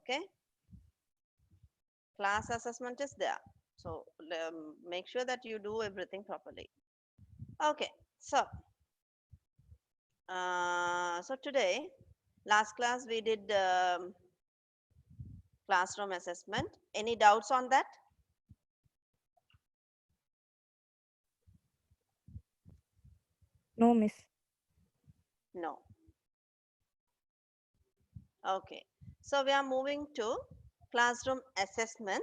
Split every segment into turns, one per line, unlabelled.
Okay, class assessment is there. So make sure that you do everything properly. Okay, so so today, last class we did classroom assessment. Any doubts on that?
No, miss.
No. Okay, so we are moving to classroom assessment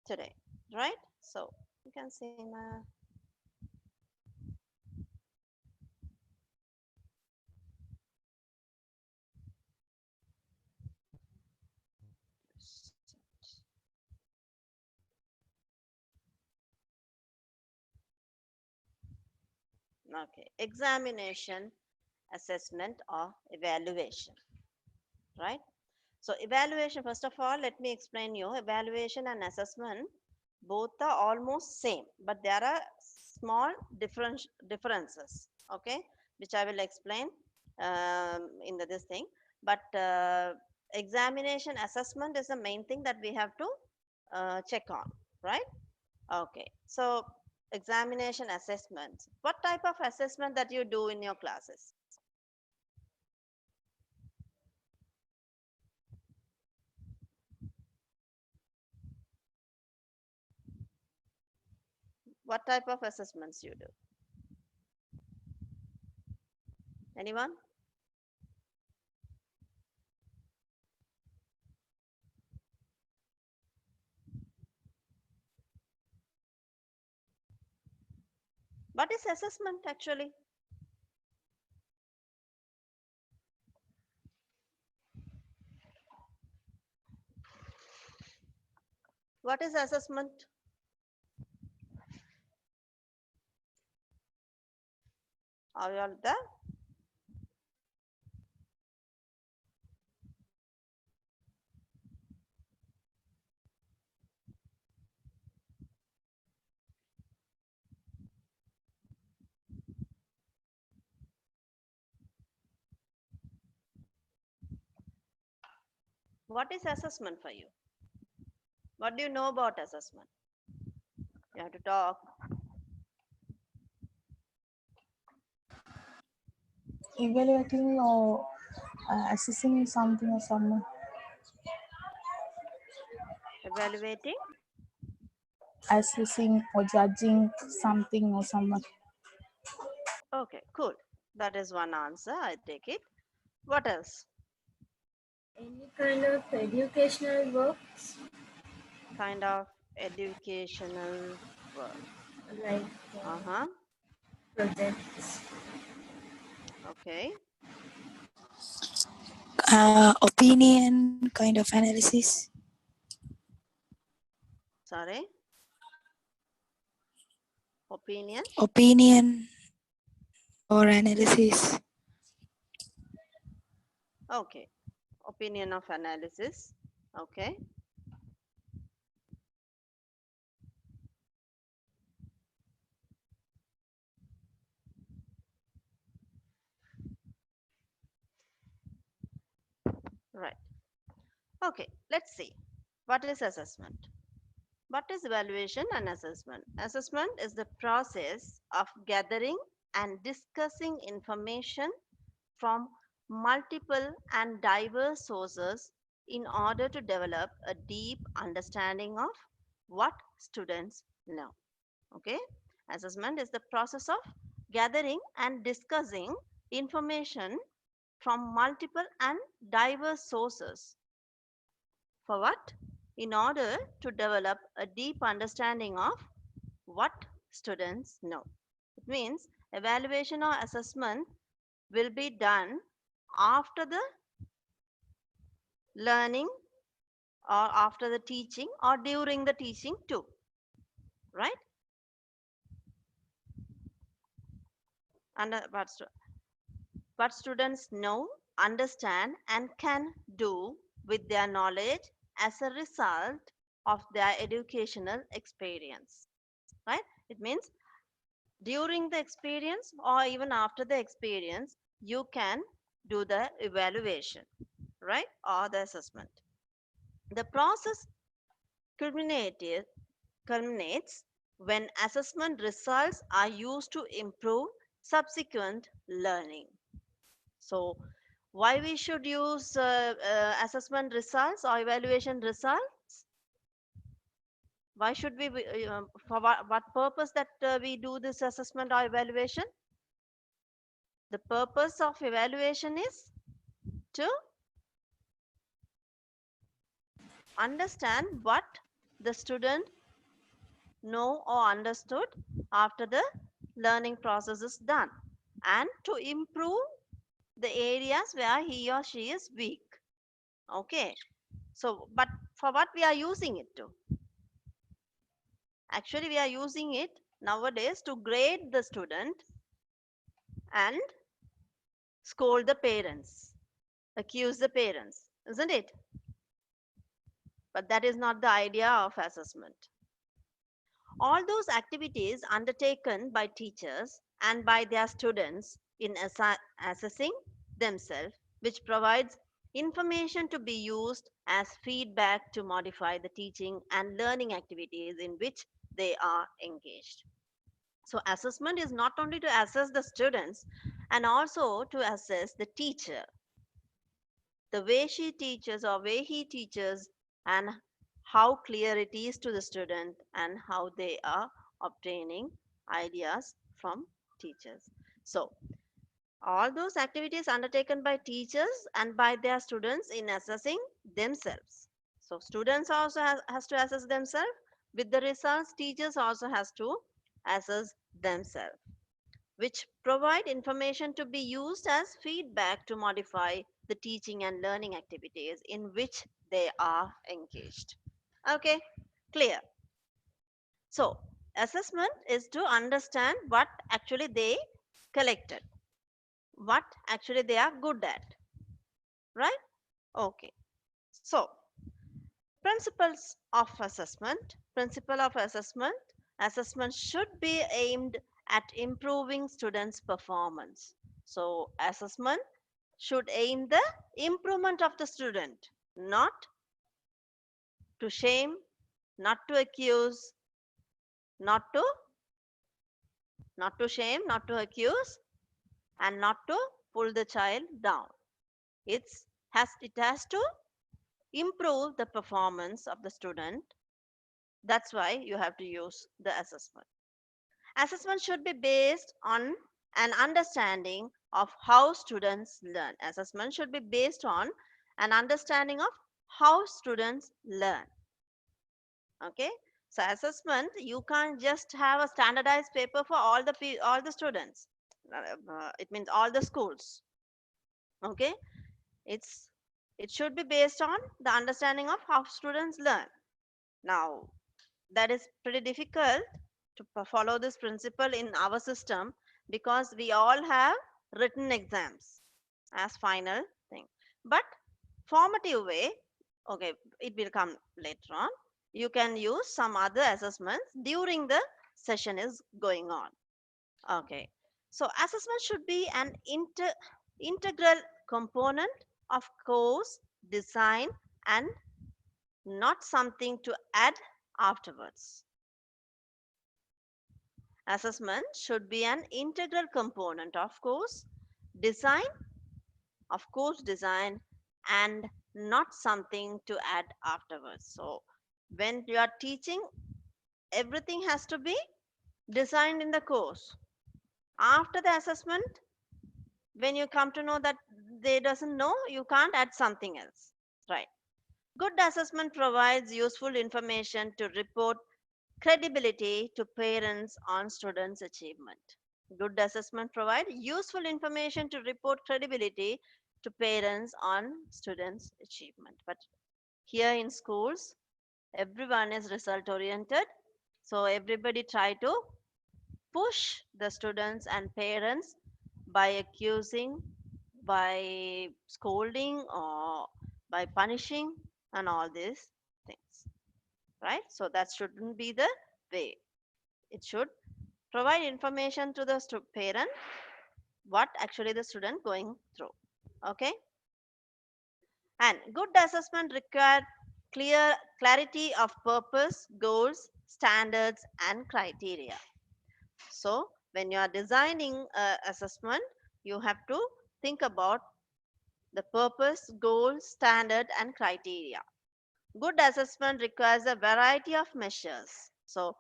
today, right? So you can see my okay, examination, assessment, or evaluation, right? So evaluation, first of all, let me explain you. Evaluation and assessment both are almost same, but there are small differences. Okay, which I will explain in this thing. But examination assessment is the main thing that we have to check on, right? Okay, so examination assessments. What type of assessment that you do in your classes? What type of assessments you do? Anyone? What is assessment actually? What is assessment? Are you all there? What is assessment for you? What do you know about assessment? You have to talk.
Evaluating or assessing something or someone.
Evaluating.
Assessing or judging something or someone.
Okay, cool. That is one answer. I take it. What else?
Any kind of educational works
Kind of educational work.
like
Uh-huh.
projects.
Okay.
Opinion kind of analysis.
Sorry. Opinion.
Opinion or analysis.
Okay. Opinion of analysis. Okay. Right. Okay. Let's see. What is assessment? What is evaluation and assessment? Assessment is the process of gathering and discussing information from multiple and diverse sources in order to develop a deep understanding of what students know. Okay? Assessment is the process of gathering and discussing information from multiple and diverse sources for what? In order to develop a deep understanding of what students know. It means evaluation or assessment will be done after the learning or after the teaching or during the teaching too, right? And what students know, understand, and can do with their knowledge as a result of their educational experience, right? It means during the experience or even after the experience, you can do the evaluation, right? Or the assessment. The process culminated, culminates when assessment results are used to improve subsequent learning. So, why we should use assessment results or evaluation results? Why should we, for what purpose that we do this assessment or evaluation? The purpose of evaluation is to understand what the student know or understood after the learning process is done, and to improve the areas where he or she is weak. Okay, so but for what we are using it to? Actually, we are using it nowadays to grade the student and scold the parents, accuse the parents, isn't it? But that is not the idea of assessment. All those activities undertaken by teachers and by their students in assessing themselves, which provides information to be used as feedback to modify the teaching and learning activities in which they are engaged. So, assessment is not only to assess the students and also to assess the teacher, the way she teaches or way he teaches, and how clear it is to the student and how they are obtaining ideas from teachers. So all those activities undertaken by teachers and by their students in assessing themselves. So students also has to assess themselves. With the results, teachers also has to assess themselves, which provide information to be used as feedback to modify the teaching and learning activities in which they are engaged. Okay, clear. So, assessment is to understand what actually they collected, what actually they are good at, right? Okay, so principles of assessment. Principle of assessment. Assessment should be aimed at improving students' performance. So, assessment should aim the improvement of the student, not to shame, not to accuse, not to not to accuse, and not to pull the child down. It has to improve the performance of the student. That's why you have to use the assessment. Assessment should be based on an understanding of how students learn. Assessment should be based on an understanding of how students learn. Okay. So assessment, you can't just have a standardized paper for all the students. It means all the schools. Okay. It's it should be based on the understanding of how students learn. Now, that is pretty difficult to follow this principle in our system because we all have written exams as final thing. But formative way, okay, it will come later on. You can use some other assessments during the session is going on. Okay, so assessment should be an integral component of course design and not something to add afterwards. Assessment should be an integral component design, of course, design, and not something to add afterwards. So, when you are teaching, everything has to be designed in the course. After the assessment, when you come to know that they doesn't know, you can't add something else, right? Good assessment provides useful information to report credibility to parents on students' achievement. Good assessment provide useful information to report credibility to parents on students' achievement. But here in schools, everyone is result oriented. So everybody try to push the students and parents by accusing, by scolding, or by punishing, and all these things. Right? So that shouldn't be the way. It should provide information to the parent what actually the student going through. Okay, and good assessment require clarity of purpose, goals, standards, and criteria. So, when you are designing assessment, you have to think about the purpose, goal, standard, and criteria. Good assessment requires a variety of measures. So,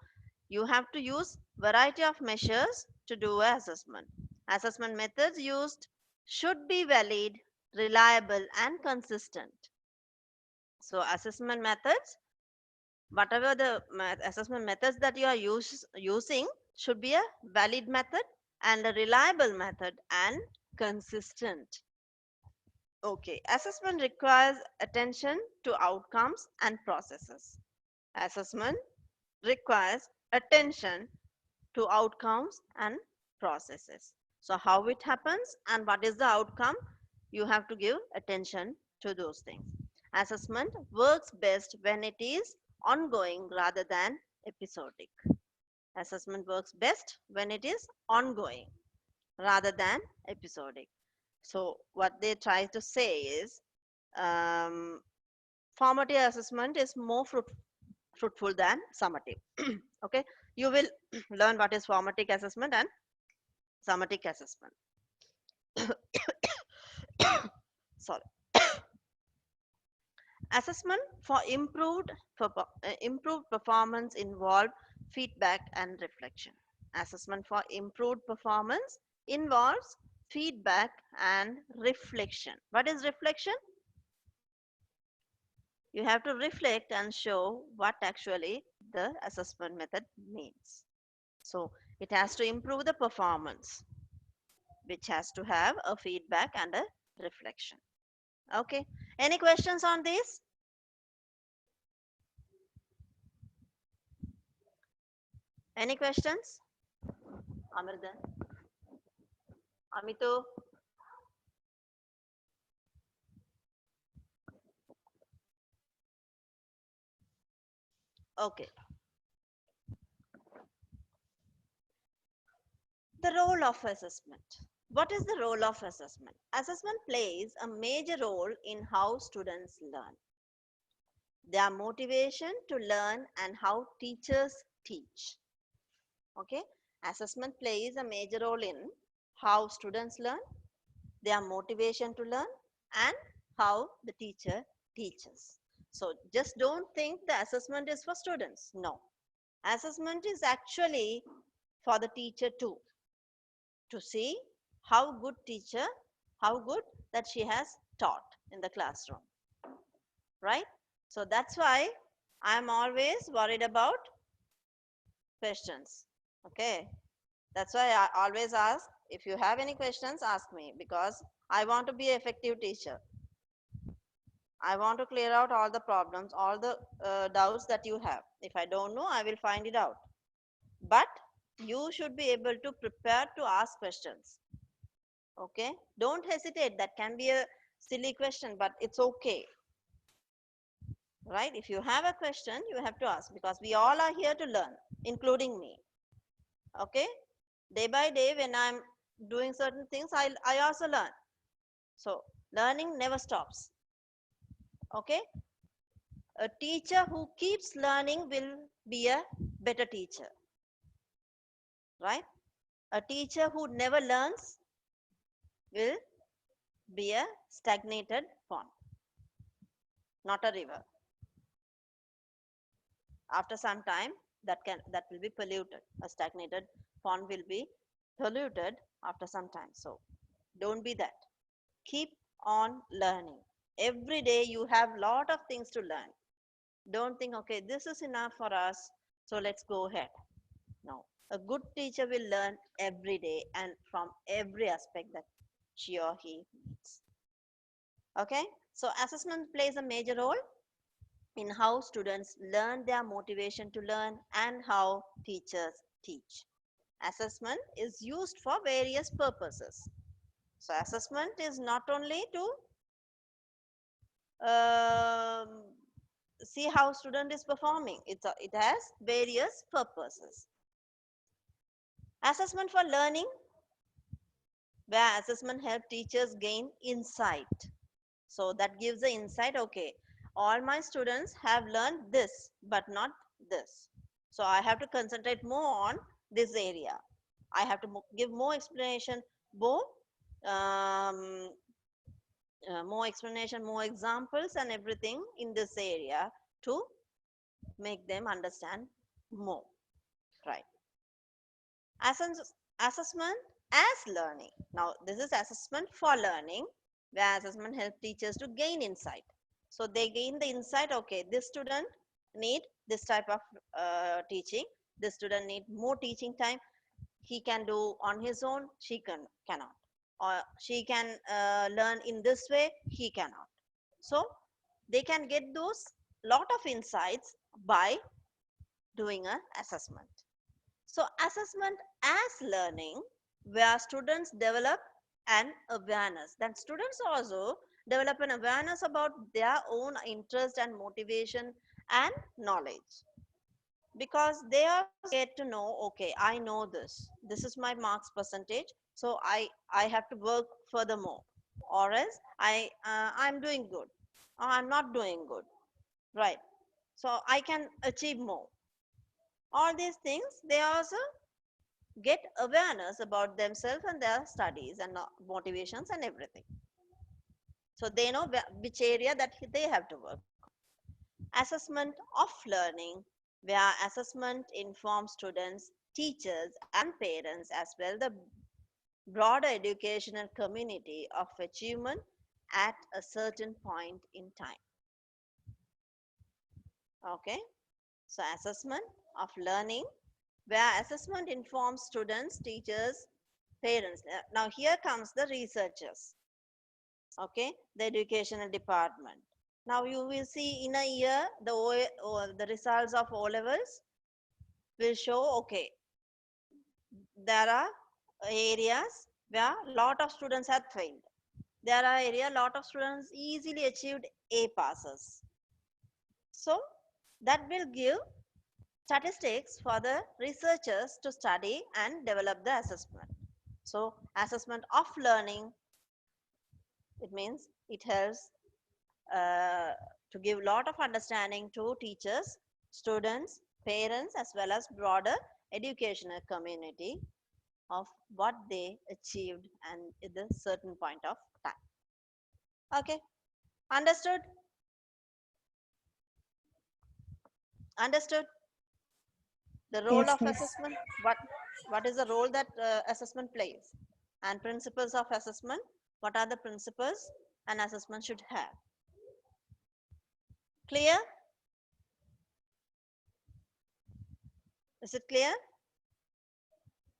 you have to use variety of measures to do a assessment. Assessment methods used should be valid, reliable, and consistent. So, assessment methods, whatever the assessment methods that you are using, should be a valid method and a reliable method and consistent. Okay, assessment requires attention to outcomes and processes. Assessment requires attention to outcomes and processes. So, how it happens and what is the outcome, you have to give attention to those things. Assessment works best when it is ongoing rather than episodic. Assessment works best when it is ongoing rather than episodic. So, what they try to say is formative assessment is more fruitful than summative. Okay, you will learn what is formative assessment and summative assessment. Sorry. Assessment for improved performance involved feedback and reflection. Assessment for improved performance involves feedback and reflection. What is reflection? You have to reflect and show what actually the assessment method means. So it has to improve the performance, which has to have a feedback and a reflection. Okay, any questions on this? Any questions? Amirda, Amito? Okay. The role of assessment. What is the role of assessment? Assessment plays a major role in how students learn, their motivation to learn, and how teachers teach. Okay, assessment plays a major role in how students learn, their motivation to learn, and how the teacher teaches. So just don't think the assessment is for students. No, assessment is actually for the teacher too, to see how good teacher, how good that she has taught in the classroom, right? So that's why I'm always worried about questions. Okay, that's why I always ask, if you have any questions, ask me, because I want to be an effective teacher. I want to clear out all the problems, all the doubts that you have. If I don't know, I will find it out. But you should be able to prepare to ask questions. Okay, don't hesitate. That can be a silly question, but it's okay. Right? If you have a question, you have to ask, because we all are here to learn, including me. Okay, day by day, when I'm doing certain things, I also learn. So learning never stops. Okay, a teacher who keeps learning will be a better teacher, right? A teacher who never learns will be a stagnated pond, not a river. After some time, that will be polluted. A stagnated pond will be polluted after some time. So don't be that. Keep on learning. Every day you have lot of things to learn. Don't think, okay, this is enough for us, so let's go ahead. No, a good teacher will learn every day and from every aspect that she or he needs. Okay, so assessment plays a major role in how students learn, their motivation to learn, and how teachers teach. Assessment is used for various purposes. So assessment is not only to see how student is performing, it has various purposes. Assessment for learning, where assessment help teachers gain insight. So that gives the insight, okay, all my students have learned this, but not this. So I have to concentrate more on this area. I have to give more explanation, more, um, more explanation, more examples, and everything in this area to make them understand more. Right. Assessment as learning. Now, this is assessment for learning, where assessment helps teachers to gain insight. So they gain the insight, okay, this student need this type of teaching. This student need more teaching time. He can do on his own, cannot. Or she can learn in this way, he cannot. So they can get those lot of insights by doing an assessment. So assessment as learning, where students develop an awareness. Then students also develop an awareness about their own interest and motivation and knowledge. Because they also get to know, okay, I know this. This is my marks percentage. So I have to work furthermore. Or else I'm doing good. Or I'm not doing good. Right. So I can achieve more. All these things, they also get awareness about themselves and their studies and motivations and everything. So they know which area that they have to work. Assessment of learning, where assessment informs students, teachers, and parents, as well the broader educational community of achievement at a certain point in time. Okay, so assessment of learning, where assessment informs students, teachers, parents. Now here comes the researchers. Okay, the educational department. Now you will see in a year the results of O levels will show, okay, there are areas where lot of students have failed. There are area lot of students easily achieved A passes. So that will give statistics for the researchers to study and develop the assessment. So assessment of learning, it means it helps uh, to give lot of understanding to teachers, students, parents, as well as broader educational community of what they achieved and at a certain point of time. Okay, understood? Understood the role
Yes,
of
miss.
assessment? What is the role that assessment plays? And principles of assessment, what are the principles an assessment should have? Clear? Is it clear?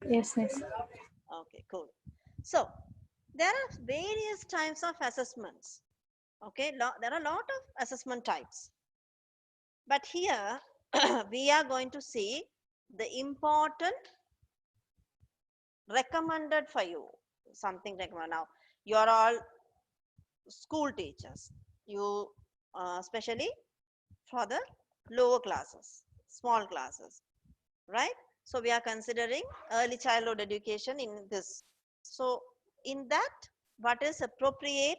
Yes, miss.
Okay, cool. So there are various types of assessments. Okay, there are a lot of assessment types. But here we are going to see the important recommended for you. Something recommended. Now, you are all school teachers. You, especially for the lower classes, small classes, right? So we are considering early childhood education in this. So in that, what is appropriate,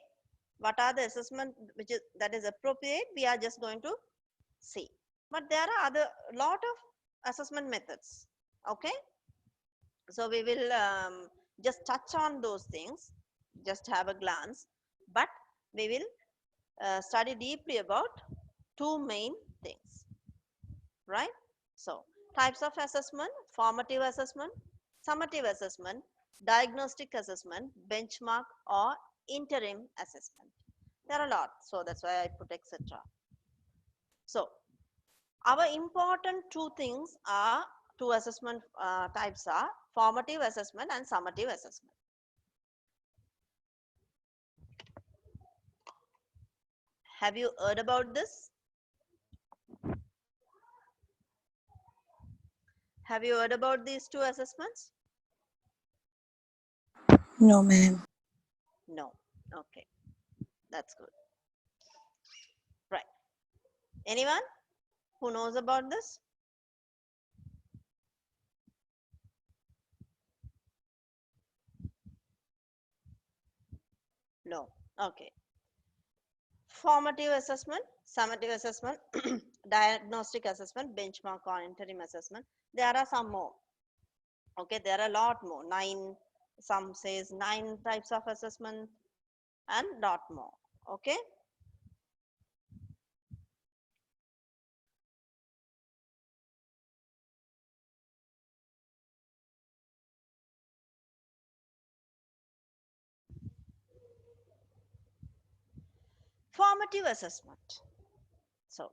what are the assessment which is that is appropriate, we are just going to see. But there are other lot of assessment methods. Okay, so we will just touch on those things, just have a glance, but we will study deeply about two main things, right? So types of assessment: formative assessment, summative assessment, diagnostic assessment, benchmark, or interim assessment. There are a lot, so that's why I put etc. So our important two things are, two assessment types are formative assessment and summative assessment. Have you heard about this? Have you heard about these two assessments?
No, ma'am.
No. Okay, that's good. Right. Anyone who knows about this? No. Okay. Formative assessment. summative assessment, diagnostic assessment, benchmark or interim assessment. There are some more. Okay, there are a lot more. 9, some says 9 types of assessment and lot more. Okay. Formative assessment. So,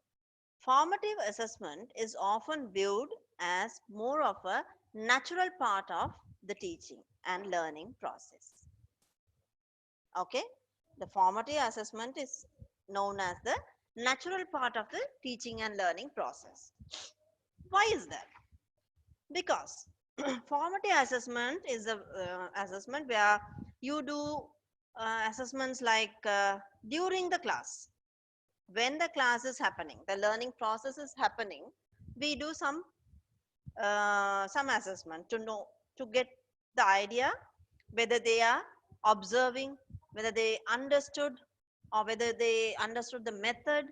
formative assessment is often viewed as more of a natural part of the teaching and learning process. Okay, the formative assessment is known as the natural part of the teaching and learning process. Why is that? Because formative assessment is a assessment where you do assessments like during the class, when the class is happening, the learning process is happening, we do some assessment to know, to get the idea whether they are observing, whether they understood, or whether they understood the method,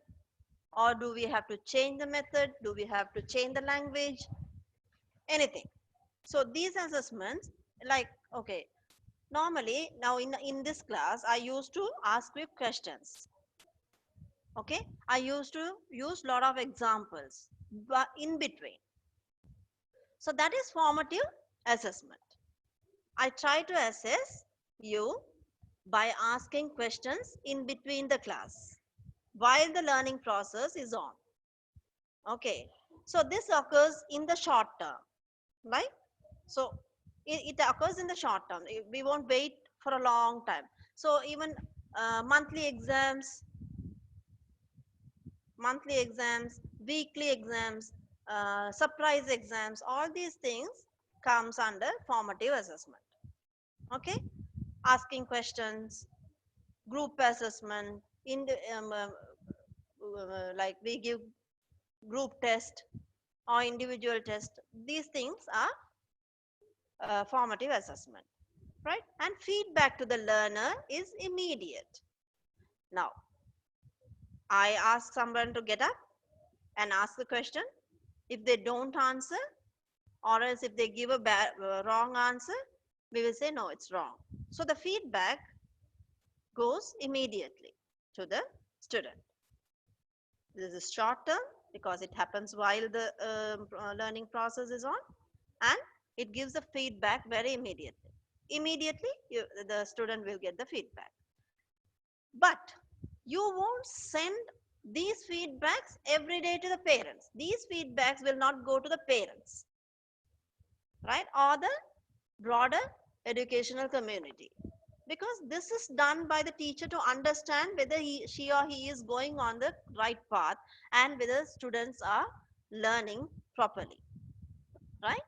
or do we have to change the method, do we have to change the language, anything. So these assessments, like, okay, normally now in this class I used to ask you questions. Okay, I used to use lot of examples but in between. So that is formative assessment. I try to assess you by asking questions in between the class while the learning process is on. Okay, so this occurs in the short term, right? So it occurs in the short term. We won't wait for a long time. So even monthly exams, weekly exams, surprise exams, all these things comes under formative assessment. Okay, asking questions, group assessment, in the, like we give group test or individual test. These things are formative assessment, right? And feedback to the learner is immediate. Now, I ask someone to get up and ask the question. If they don't answer, or else if they give a wrong answer, we will say no, it's wrong. So the feedback goes immediately to the student. This is short term because it happens while the learning process is on, and it gives the feedback very immediately. The student will get the feedback. But you won't send these feedbacks every day to the parents. These feedbacks will not go to the parents, right, or the broader educational community, because this is done by the teacher to understand whether she or he is going on the right path and whether students are learning properly, right?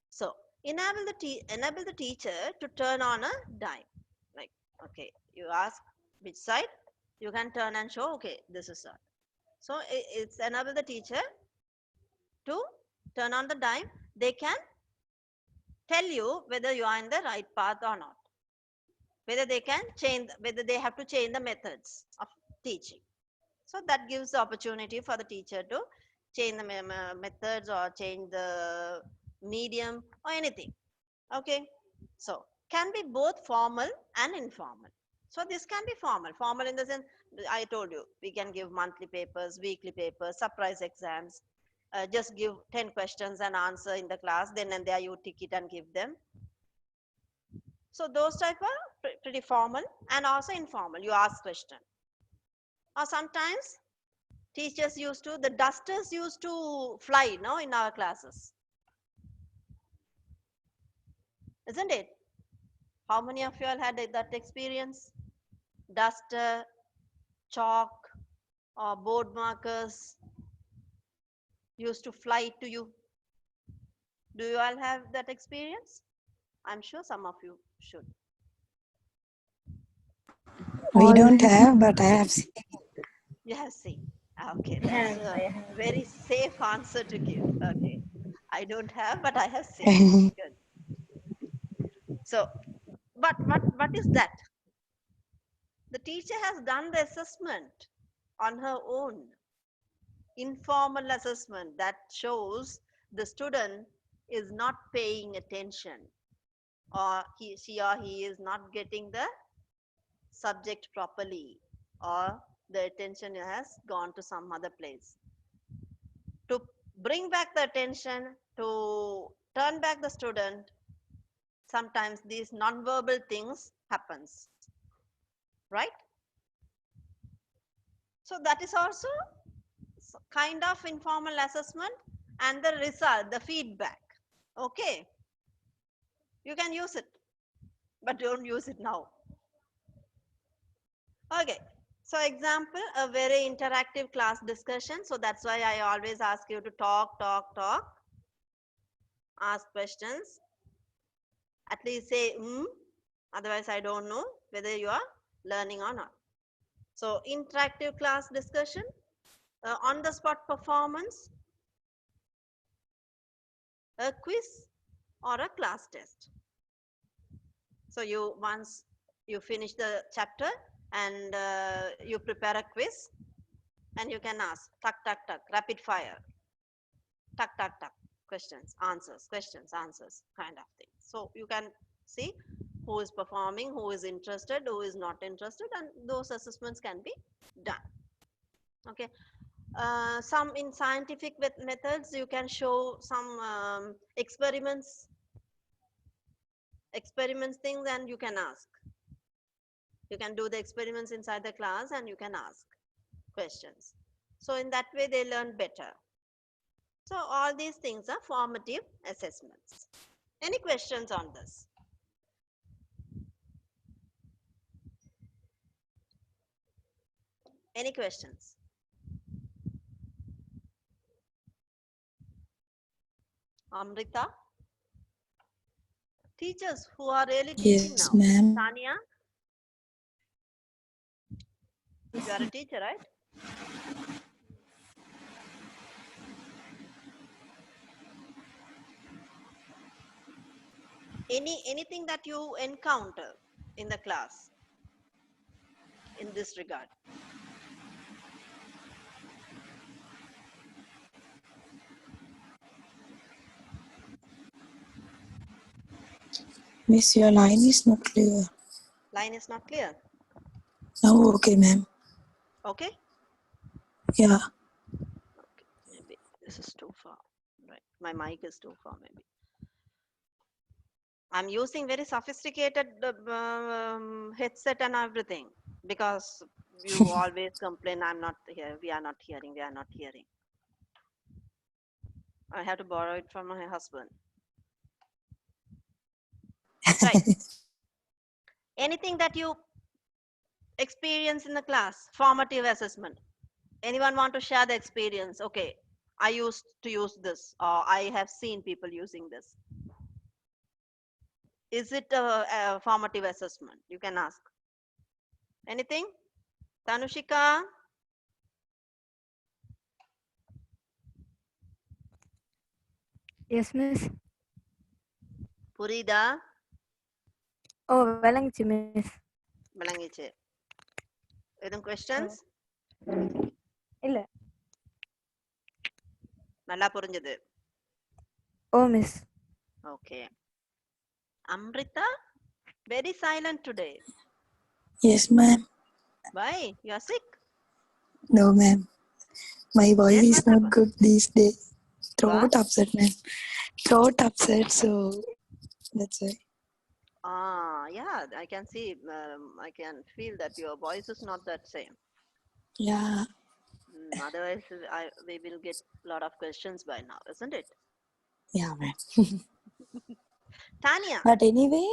So enable the teacher to turn on a dime. Like, okay, you ask which side, you can turn and show, okay, this is side. So it's enable the teacher to turn on the dime. They can tell you whether you are in the right path or not, whether they can change, whether they have to change the methods of teaching. So that gives the opportunity for the teacher to change the methods or change the medium or anything. Okay, so can be both formal and informal. So this can be formal in the sense, I told you, we can give monthly papers, weekly papers, surprise exams, just give 10 questions and answer in the class, then and there you tick it and give them. So those type are pretty formal, and also informal, you ask question. Or sometimes teachers used to, the dusters used to fly, no, in our classes, isn't it? How many of you all had that experience? Duster, chalk, or board markers used to fly to you. Do you all have that experience? I'm sure some of you should.
We don't
Always.
have, but I have seen.
You have seen. Okay,
I
that's
have,
a
I have.
very safe answer to give. Okay, I don't have, but I have seen. Good. So, but what is that? The teacher has done the assessment. on her own. Informal assessment that shows the student is not paying attention, or she or he is not getting the subject properly, or the attention has gone to some other place. To bring back the attention, to turn back the student, sometimes these non-verbal things happens, right? So that is also kind of informal assessment, and the result, the feedback. Okay, you can use it, but don't use it now. Okay, so example, a very interactive class discussion. So that's why I always ask you to talk, ask questions, at least say otherwise I don't know whether you are learning or not. So interactive class discussion, on the spot performance, a quiz, or a class test. So you, once you finish the chapter, and you prepare a quiz, and you can ask tuck rapid fire, tuck questions answers kind of thing. So you can see who is performing, who is interested, who is not interested, and those assessments can be done. Okay, some in scientific methods you can show some experiments things, and you can ask, you can do the experiments inside the class, and you can ask questions. So in that way they learn better. So all these things are formative assessments. Any questions on this? Any questions? Amrita? Teachers who are really teaching
Yes,
now.
ma'am.
Tanya? You are a teacher, right? Anything that you encounter in the class in this regard?
Miss, your line is not clear.
Line is not clear.
Oh, okay, ma'am.
Okay?
Yeah.
Okay, maybe this is too far. Right. My mic is too far, maybe. I'm using very sophisticated headset and everything, because you always complain I'm not here, we are not hearing, we are not hearing. I have to borrow it from my husband. Right. Anything that you experience in the class, formative assessment. Anyone want to share the experience? Okay, I used to use this, or I have seen people using this. Is it a formative assessment? You can ask. Anything? Tanushika?
Yes, miss.
Purida?
Oh, விளங்குச்சு miss.
விளங்கிச்சு. Any questions?
இல்ல.
நல்லா புரிஞ்சது.
Oh, miss.
Okay. Amrita? Very silent today.
Yes, ma'am.
Why? You are sick?
No, ma'am. My voice
Then
is
what
not
happened?
good these days. Throat
What?
upset, ma'am. Throat upset, so that's why.
Yeah, I can see, I can feel that your voice is not that same.
Yeah.
Otherwise, we will get a lot of questions by now, isn't it?
Yeah, ma'am.
Tanya?
But anyway,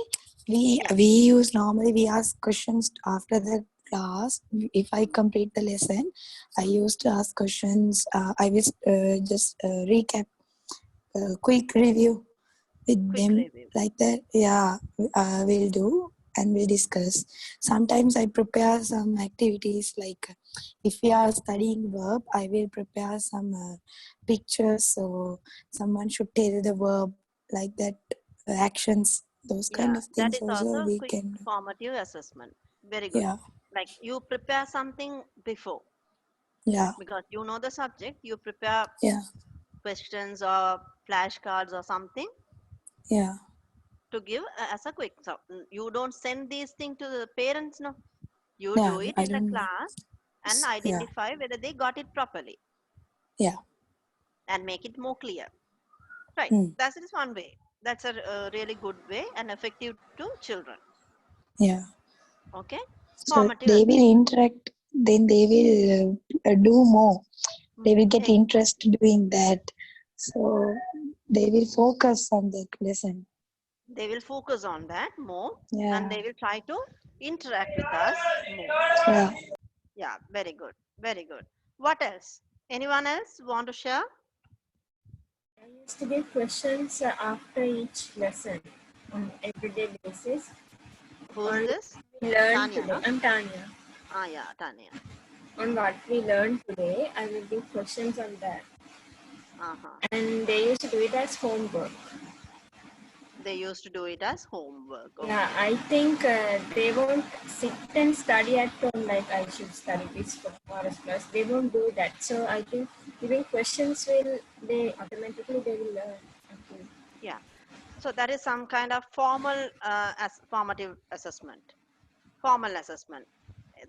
we use normally we ask questions after the class. If I complete the lesson, I used to ask questions. I will just recap, quick review with
Quick
them
review.
like that. Yeah, we'll do and we'll discuss. Sometimes I prepare some activities like if we are studying verb, I will prepare some pictures. So someone should tell the verb like that, actions, those kind
Yeah,
of
that
things
is
also
also
we
quick
can do.
formative assessment. Very good.
Yeah,
Like you prepare something before,
Yeah.
because you know the subject. You prepare
Yeah.
questions or flashcards or something
Yeah.
to give as a quick. So you don't send these things to the parents, no. You
Yeah.
do it
I
in the
don't.
class and
Yeah.
identify whether they got it properly
Yeah.
and make it more clear. Right.
Mm.
That is one way. That's a really good way and effective to children.
Yeah.
Okay.
So
Formative
they will
assessment.
interact. Then they will do more. They will get
Hey,
interest doing that. So they will focus on the lesson.
they will focus on that more and
Yeah.
they will try to interact with us more.
Yeah.
Yeah, very good. Very good. What else? Anyone else want to share?
I used to give questions after each lesson on everyday basis
Who's
on
this?
what we learned
Tanya,
today.
no?
I'm Tanya.
Ah, yeah, Tanya.
On what we learned today, I will give questions on that.
Uh-huh.
And they used to do it as homework.
They used to do it as homework.
Yeah,
Okay.
I think they won't sit and study at home like I should study this for Forest Plus. They won't do that. So I think giving questions will they automatically they will learn. I think.
Yeah. So that is some kind of formal as formative assessment. Formal assessment.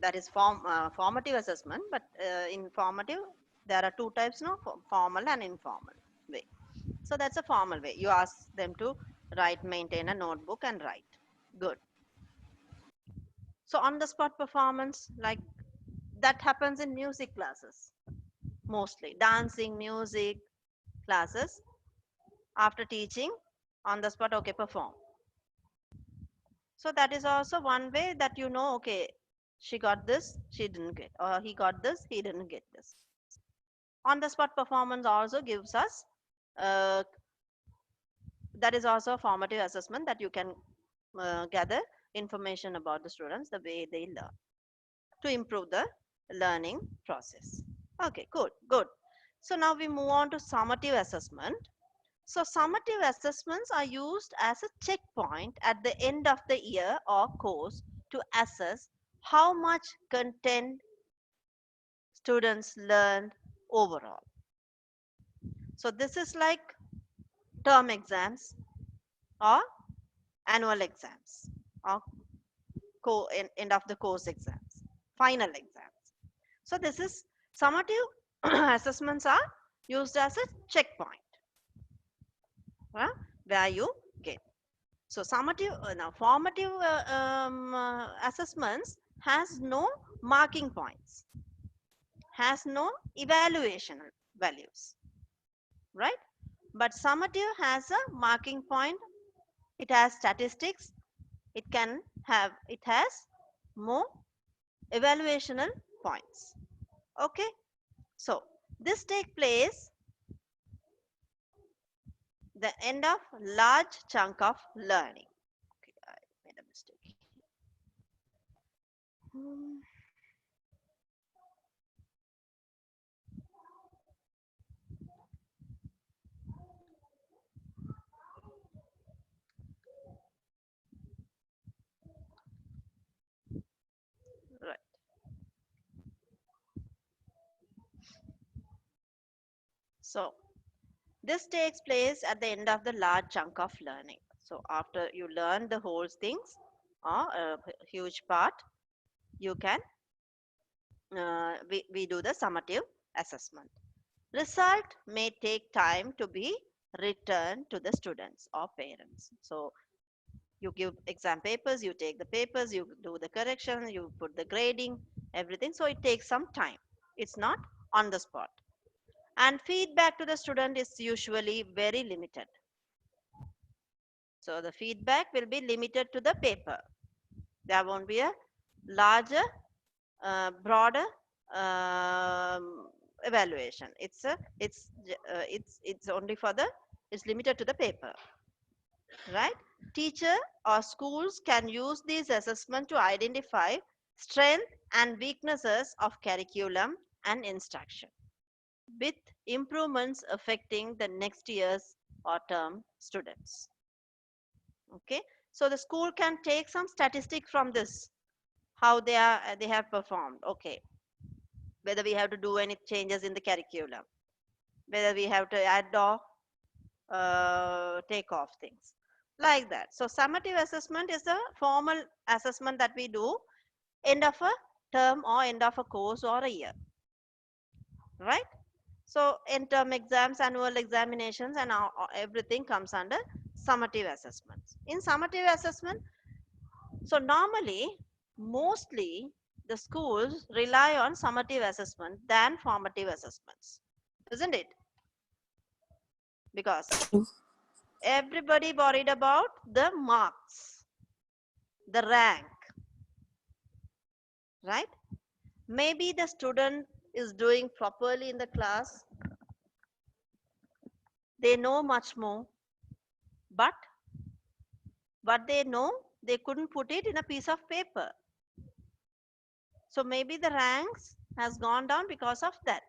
That is formative assessment, but in formative there are two types, no, formal and informal way. So that's a formal way. You ask them to write, maintain a notebook and write. Good. So on the spot performance, like that happens in music classes mostly, dancing, music classes. After teaching, on the spot, okay, perform. So that is also one way that you know, okay, she got this, she didn't get, or he got this, he didn't get this. On the spot performance also gives us, uh, that is also a formative assessment that you can gather information about the students, the way they learn to improve the learning process. Okay, good, good. So now we move on to summative assessment. So summative assessments are used as a checkpoint at the end of the year or course to assess how much content students learned overall. So this is like term exams or annual exams or end of the course exams, final exams. So this is summative assessments are used as a checkpoint, uh, where you get. So summative, now formative assessments has no marking points, has no evaluation values, right? But summative has a marking point. It has statistics. It has more evaluational points. Okay. So this take place the end of large chunk of learning. Okay, I made a mistake. Hmm, right. So this takes place at the end of the large chunk of learning. So after you learn the whole things or a huge part, you can we do the summative assessment. Result may take time to be returned to the students or parents. So you give exam papers, you take the papers, you do the correction, you put the grading, everything. So it takes some time. It's not on the spot. And feedback to the student is usually very limited. So the feedback will be limited to the paper. There won't be a larger, broader evaluation. It's only for the, it's limited to the paper, right? Teacher or schools can use these assessment to identify strength and weaknesses of curriculum and instruction, with improvements affecting the next year's or term students. Okay, so the school can take some statistic from this, how they have performed. Okay, whether we have to do any changes in the curriculum, whether we have to add or take off things like that. So summative assessment is the formal assessment that we do end of a term or end of a course or a year, right? So end term exams, annual examinations, and everything comes under summative assessments. In summative assessment, so normally, mostly the schools rely on summative assessment than formative assessments, isn't it? Because
True.
everybody worried about the marks, the rank, right? Maybe the student is doing properly in the class, they know much more, but what they know, they couldn't put it in a piece of paper. So maybe the ranks has gone down because of that.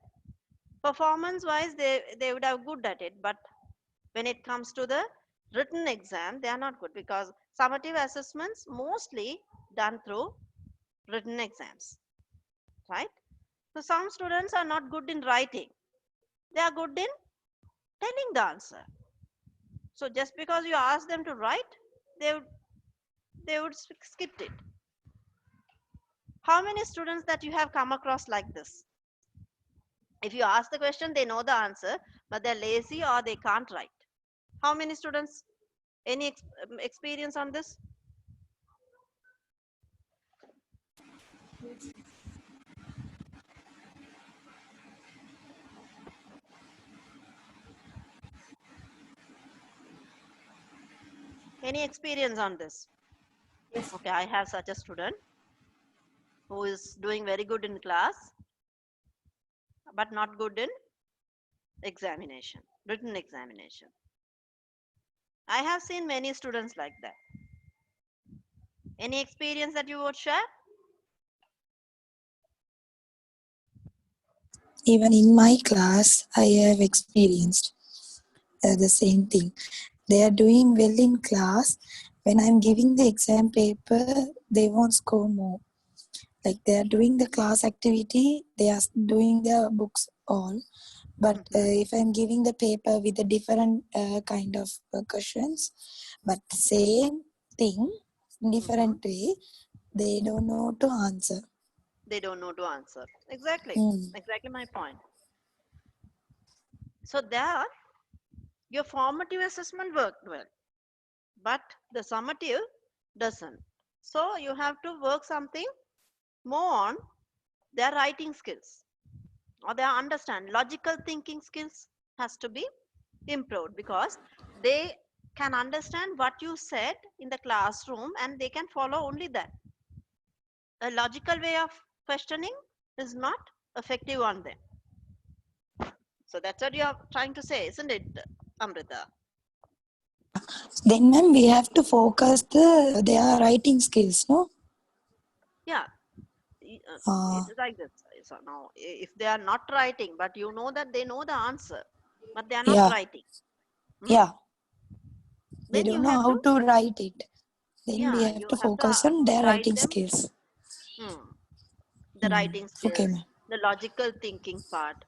Performance wise, they would have good at it, but when it comes to the written exam, they are not good because summative assessments mostly done through written exams, right? So some students are not good in writing, they are good in telling the answer. So just because you ask them to write, they would skip it. How many students that you have come across like this? If you ask the question, they know the answer, but they're lazy or they can't write. How many students? Any experience on this? Any experience on this?
Yes.
Okay, I have such a student who is doing very good in class, but not good in examination, written examination. I have seen many students like that. Any experience that you would share?
Even in my class, I have experienced the same thing. They are doing well in class. When I'm giving the exam paper, they won't score more. Like they are doing the class activity, they are doing their books all. But if I'm giving the paper with a different kind of questions, but same thing, different way, they don't know to answer.
They don't know to answer. Exactly.
Mm.
Exactly my point. So there, your formative assessment worked well, but the summative doesn't. So you have to work something more on their writing skills or their understand logical thinking skills has to be improved because they can understand what you said in the classroom and they can follow only that. A logical way of questioning is not effective on them. So that's what you are trying to say, isn't it, Amrita?
Then, ma'am, we have to focus their writing skills, no?
Yeah,
Uh,
it is like this. So now, if they are not writing, but you know that they know the answer, but they are not
yeah,
writing,
yeah. They
then you
don't know
have
how
to,
to write it. Then we
yeah,
have
you
to
have to
focus on their
guide
writing
them.
skills.
Hmm, the writing
Okay,
skills,
ma'am.
the logical thinking part.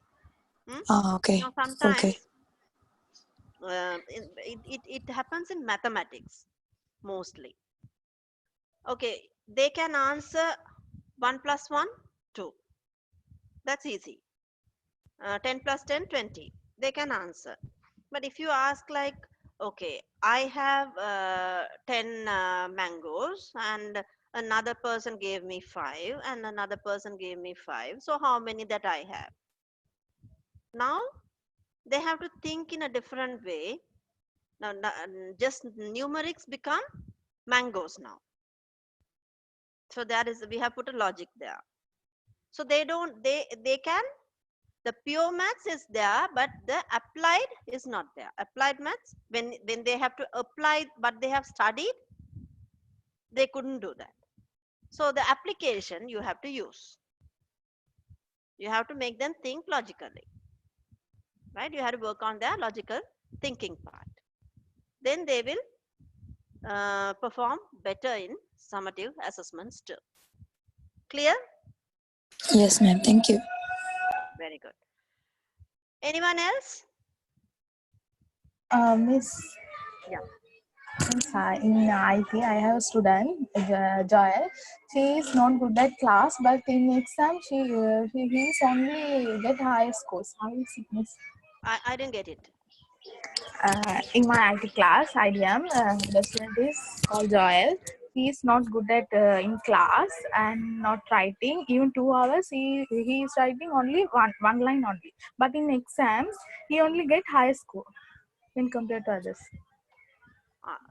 Hmm?
Okay,
Now, sometimes
okay.
it happens in mathematics mostly. Okay, they can answer 1 plus 1, 2. That's easy. 10 plus 10, 20. They can answer. But if you ask like, okay, I have 10 mangoes and another person gave me 5 and another person gave me 5. So how many that I have? Now they have to think in a different way. Now just numerics become mangoes now. So that is, we have put a logic there. So they can, the pure maths is there, but the applied is not there. Applied maths, when they have to apply what they have studied, they couldn't do that. So the application you have to use. You have to make them think logically, right? You have to work on their logical thinking part. Then they will perform better in summative assessments too. Clear?
Yes, ma'am. Thank you.
Very good. Anyone else?
Miss,
Yeah.
in IT, I have a student, Joel. She is not good at class, but in exam, he is only get higher scores. How is it, Miss?
I didn't get it.
In my IT class, IDM, the student is called Joel. He is not good at in class and not writing. Even 2 hours, he is writing only one line only. But in exams, he only get higher score when compared to others.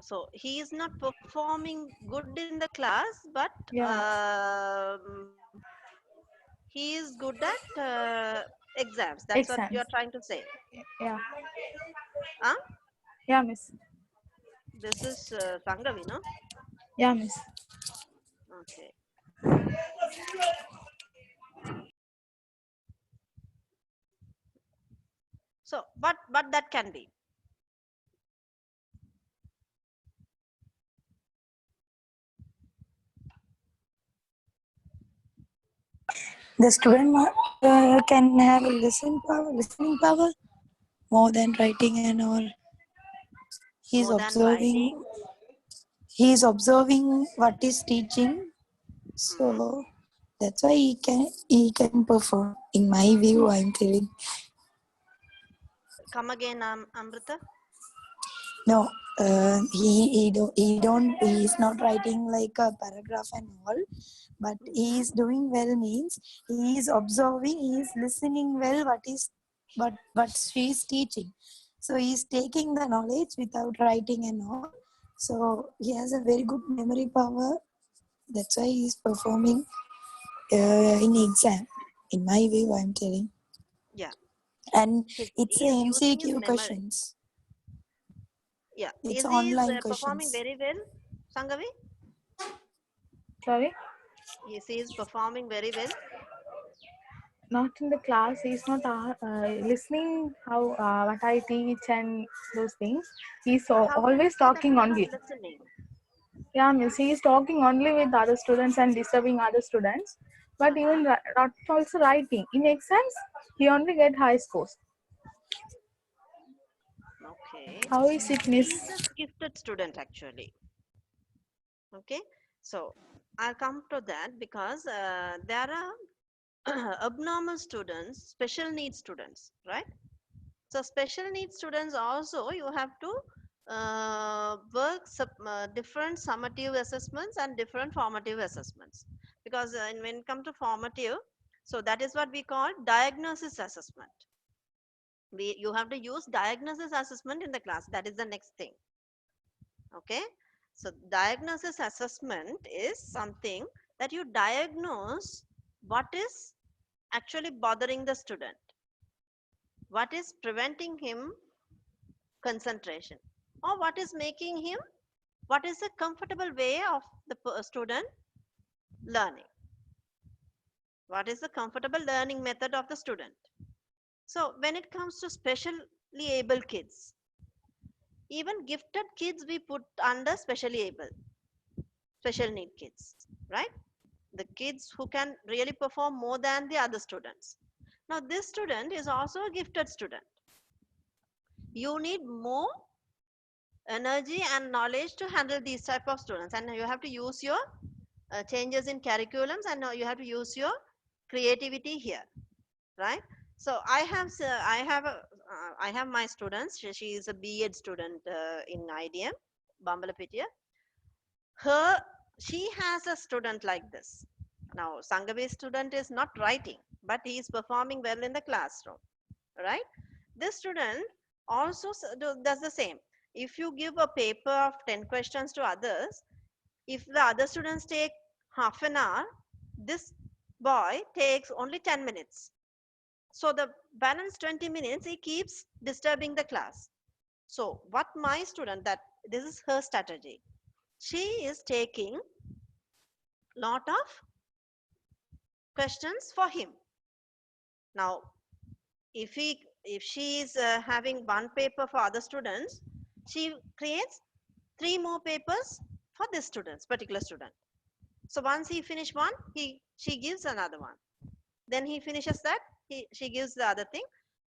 So he is not performing good in the class, but
Yeah,
he is good at exams. That's what you
exams.
are trying to say.
Yeah,
Huh?
yeah, Miss.
This is Sangavi, no?
Yeah, Miss.
Okay. So, but that can be.
The student can have a listening power more than writing and all. He's
More than writing.
observing. He's observing what is teaching,
Mhm.
so that's why he can perform. In my view, I'm telling.
Come again, Amrita.
No, he's not writing like a paragraph and all, but he is doing well means he is observing, he is listening well what she is teaching. So he is taking the knowledge without writing and all. So he has a very good memory power. That's why he is performing in exam. In my view, I'm telling.
Yeah.
And
He's,
it's a
he's using his
MCQ
memory.
questions.
Yeah.
It's
Is he
online
performing
questions.
very well, Sangavi?
Sorry,
Yes, he is performing very well.
not in the class. He's not listening how what I teach and those things. He's
How can you
always
say that
talking
he's not
only.
listening?
Yeah, Miss. He is talking only with other students and disturbing other students. But
Uh-huh.
even not also writing. In exams, he only get high scores.
Okay.
How is it,
He
Miss?
is a gifted student actually. Okay. So I'll come to that because there are abnormal students, special needs students, right? So special needs students also you have to work different summative assessments and different formative assessments because when it comes to formative, so that is what we call diagnosis assessment. You have to use diagnosis assessment in the class. That is the next thing. Okay. So diagnosis assessment is something that you diagnose what is actually bothering the student, what is preventing him concentration, or what is making him, what is a comfortable way of the student learning, what is the comfortable learning method of the student. So when it comes to specially able kids, even gifted kids we put under specially able, special need kids, right? The kids who can really perform more than the other students. Now this student is also a gifted student. You need more energy and knowledge to handle these type of students, and you have to use your changes in curriculums, and you have to use your creativity here, right? So I have my students. She is a B.Ed student in IDM Bambalapitia. Her She has a student like this. Now Sangavi's student is not writing, but he is performing well in the classroom, right? This student also does the same. If you give a paper of 10 questions to others, if the other students take half an hour, this boy takes only 10 minutes. So the balance 20 minutes, he keeps disturbing the class. So what my student, that this is her strategy. She is taking lot of questions for him. Now, if she is having one paper for other students, she creates 3 more papers for this students, particular student. So once he finish one, she gives another one. Then he finishes that, she gives the other thing,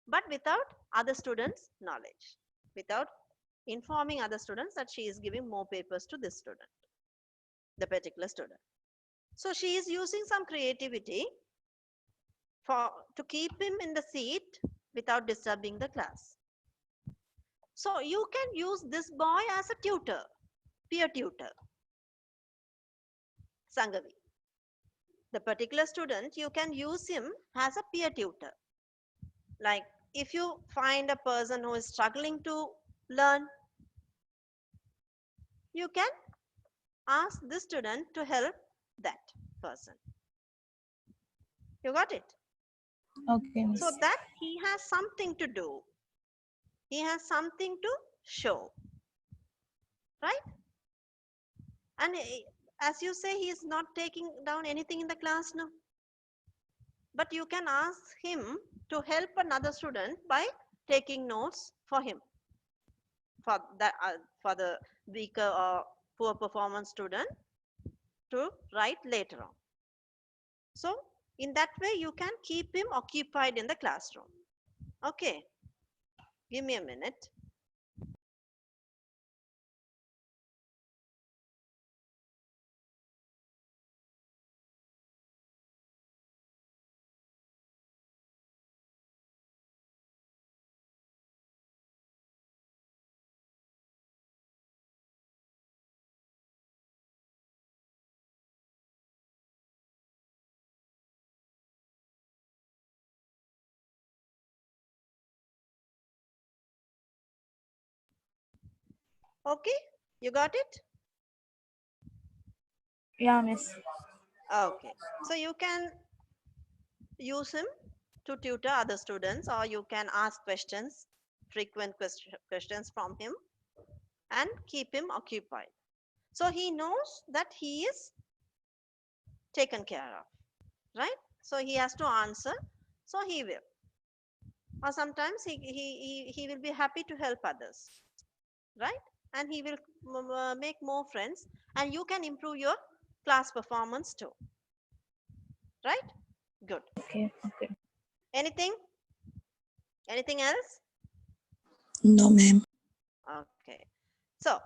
but without other students' knowledge, without informing other students that she is giving more papers to this student, the particular student. So she is using some creativity to keep him in the seat without disturbing the class. So you can use this boy as a tutor, peer tutor, Sangavi. The particular student, you can use him as a peer tutor. Like if you find a person who is struggling to learn, you can ask this student to help that person. You got it?
Okay,
So
Miss.
that he has something to do. He has something to show, right? And as you say, he is not taking down anything in the class now. But you can ask him to help another student by taking notes for him, for for the weaker or poor performance student to write later on. So in that way, you can keep him occupied in the classroom. Okay, give me a minute. Okay, you got it?
Yeah, Miss.
Okay, so you can use him to tutor other students, or you can ask questions, frequent questions from him, and keep him occupied. So he knows that he is taken care of, right? So he has to answer, so he will. Or sometimes he will be happy to help others, right? And he will make more friends, and you can improve your class performance too, right? Good.
Okay, okay.
Anything? Anything else?
No, ma'am.
Okay. So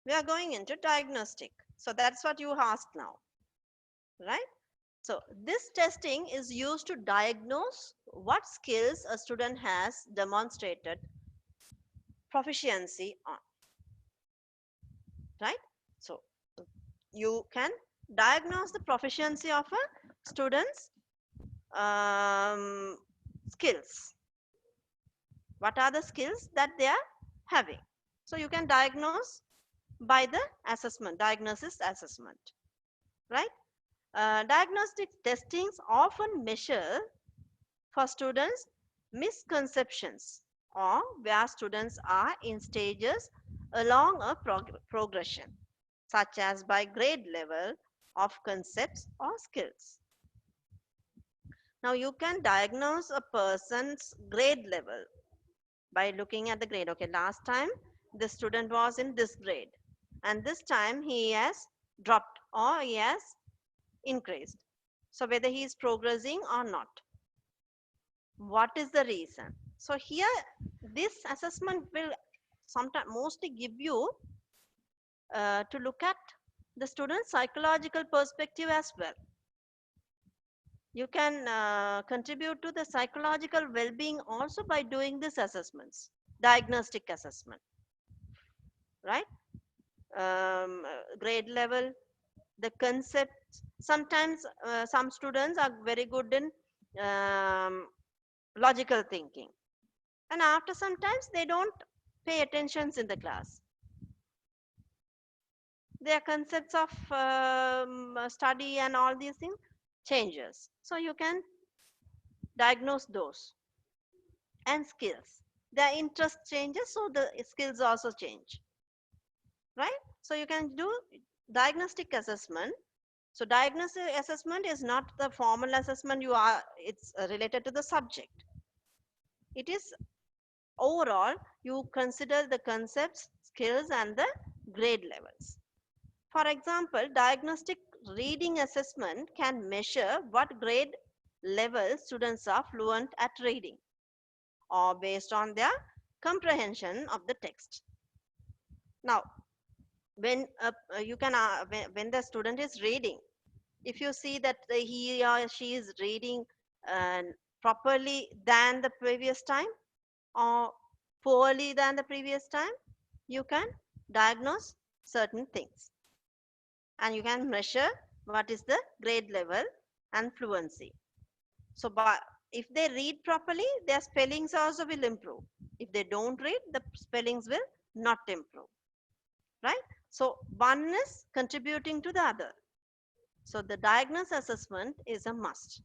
we are going into diagnostic. So that's what you asked now, right? So this testing is used to diagnose what skills a student has demonstrated proficiency on, right? So you can diagnose the proficiency of a student's skills. What are the skills that they are having? So you can diagnose by the assessment, diagnosis assessment, right? Diagnostic testings often measure for students misconceptions or where students are in stages along a progression, such as by grade level of concepts or skills. Now you can diagnose a person's grade level by looking at the grade. Okay, last time the student was in this grade, and this time he has dropped or he has increased. So whether he is progressing or not. What is the reason? So here this assessment will sometimes mostly give you to look at the student's psychological perspective as well. You can contribute to the psychological well-being also by doing these assessments, diagnostic assessment, right? Grade level, the concepts. Sometimes some students are very good in logical thinking, and after sometimes they don't pay attentions in the class. Their concepts of study and all these things changes, so you can diagnose those. And skills, their interest changes, so the skills also change, right? So you can do diagnostic assessment. So diagnostic assessment is not the formal assessment, you are it's related to the subject. It is overall you consider the concepts, skills, and the grade levels. For example, diagnostic reading assessment can measure what grade level students are fluent at reading or based on their comprehension of the text. Now, when when the student is reading, if you see that he or she is reading uh, properly than the previous time or poorly than the previous time, you can diagnose certain things and you can measure what is the grade level and fluency. So if they read properly, their spellings also will improve. If they don't read, the spellings will not improve, right? So one is contributing to the other. So the diagnosis assessment is a must.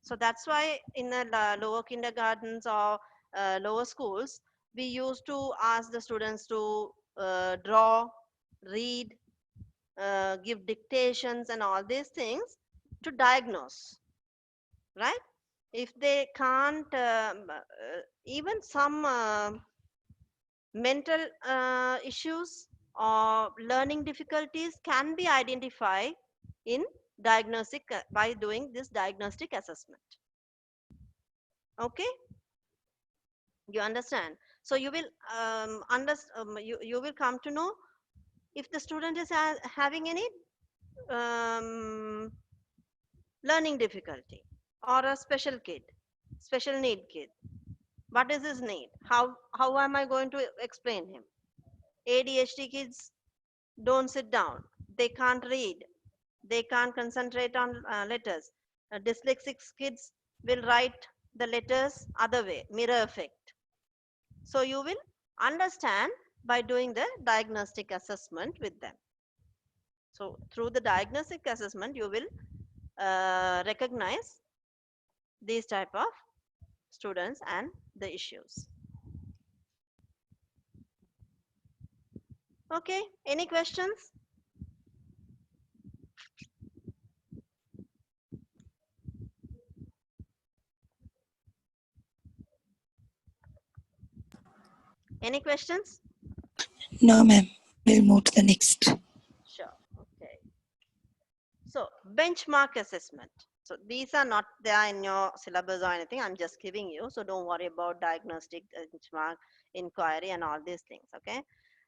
So that's why in the lower kindergartens or lower schools, we used to ask the students to draw, read, give dictations and all these things to diagnose, right? If they can't, even some mental issues or learning difficulties can be identified in diagnostic by doing this diagnostic assessment. Okay, you understand? So you will you will come to know if the student is having any um, learning difficulty or a special kid, special need kid. What is his need? How am I going to explain him? ADHD kids don't sit down, they can't read, they can't concentrate on letters. Dyslexic kids will write the letters other way, mirror effect. So you will understand by doing the diagnostic assessment with them. So through the diagnostic assessment, you will recognize these type of students and the issues. Okay, any questions? Any questions?
No, ma'am. We'll move to the next.
Sure. Okay. So benchmark assessment. So these are not there in your syllabus or anything. I'm just giving you. So don't worry about diagnostic benchmark inquiry and all these things. Okay.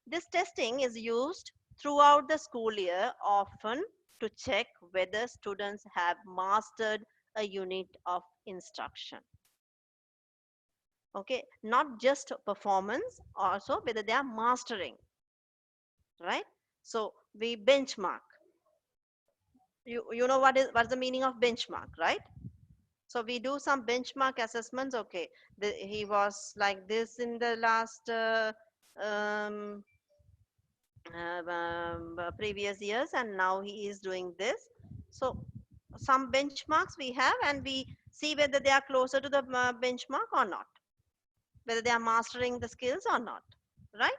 This testing is used throughout the school year, often to check whether students have mastered a unit of instruction. Okay. Not just performance, also whether they are mastering. Right. So we benchmark. You know what's the meaning of benchmark, right? So we do some benchmark assessments. Okay, he was like this in the last um, previous years, and now he is doing this. So some benchmarks we have, and we see whether they are closer to the benchmark or not, whether they are mastering the skills or not, right?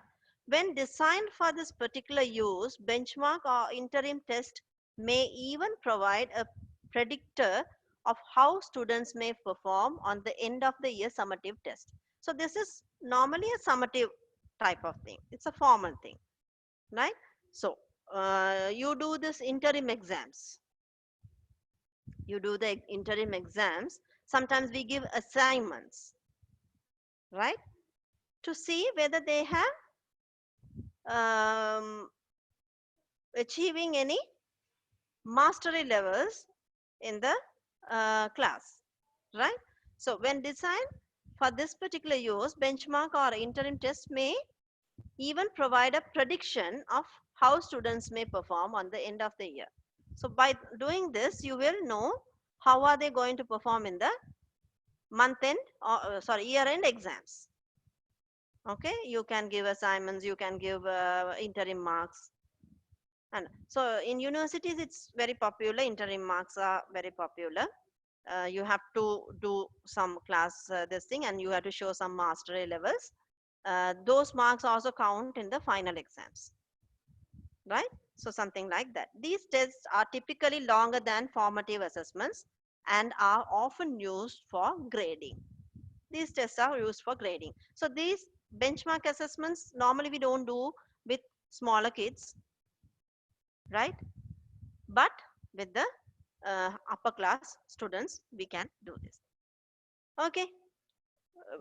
When designed for this particular use, benchmark or interim test may even provide a predictor of how students may perform on the end of the year summative test. So this is normally a summative type of thing. It's a formal thing, right? So you do this interim exams. You do the interim exams. Sometimes we give assignments, right? To see whether they have um, achieving any mastery levels in the class, right? So when designed for this particular use, benchmark or interim test may even provide a prediction of how students may perform on the end of the year. So by doing this, you will know how are they going to perform in the month end or year end exams. Okay, you can give assignments, you can give interim marks. And so in universities, it's very popular. Interim marks are very popular. You have to do some class this thing, and you have to show some mastery levels. Those marks also count in the final exams, right? So something like that. These tests are typically longer than formative assessments and are often used for grading. These tests are used for grading. So these benchmark assessments normally we don't do with smaller kids, right? but with the upper class students we can do this. Okay.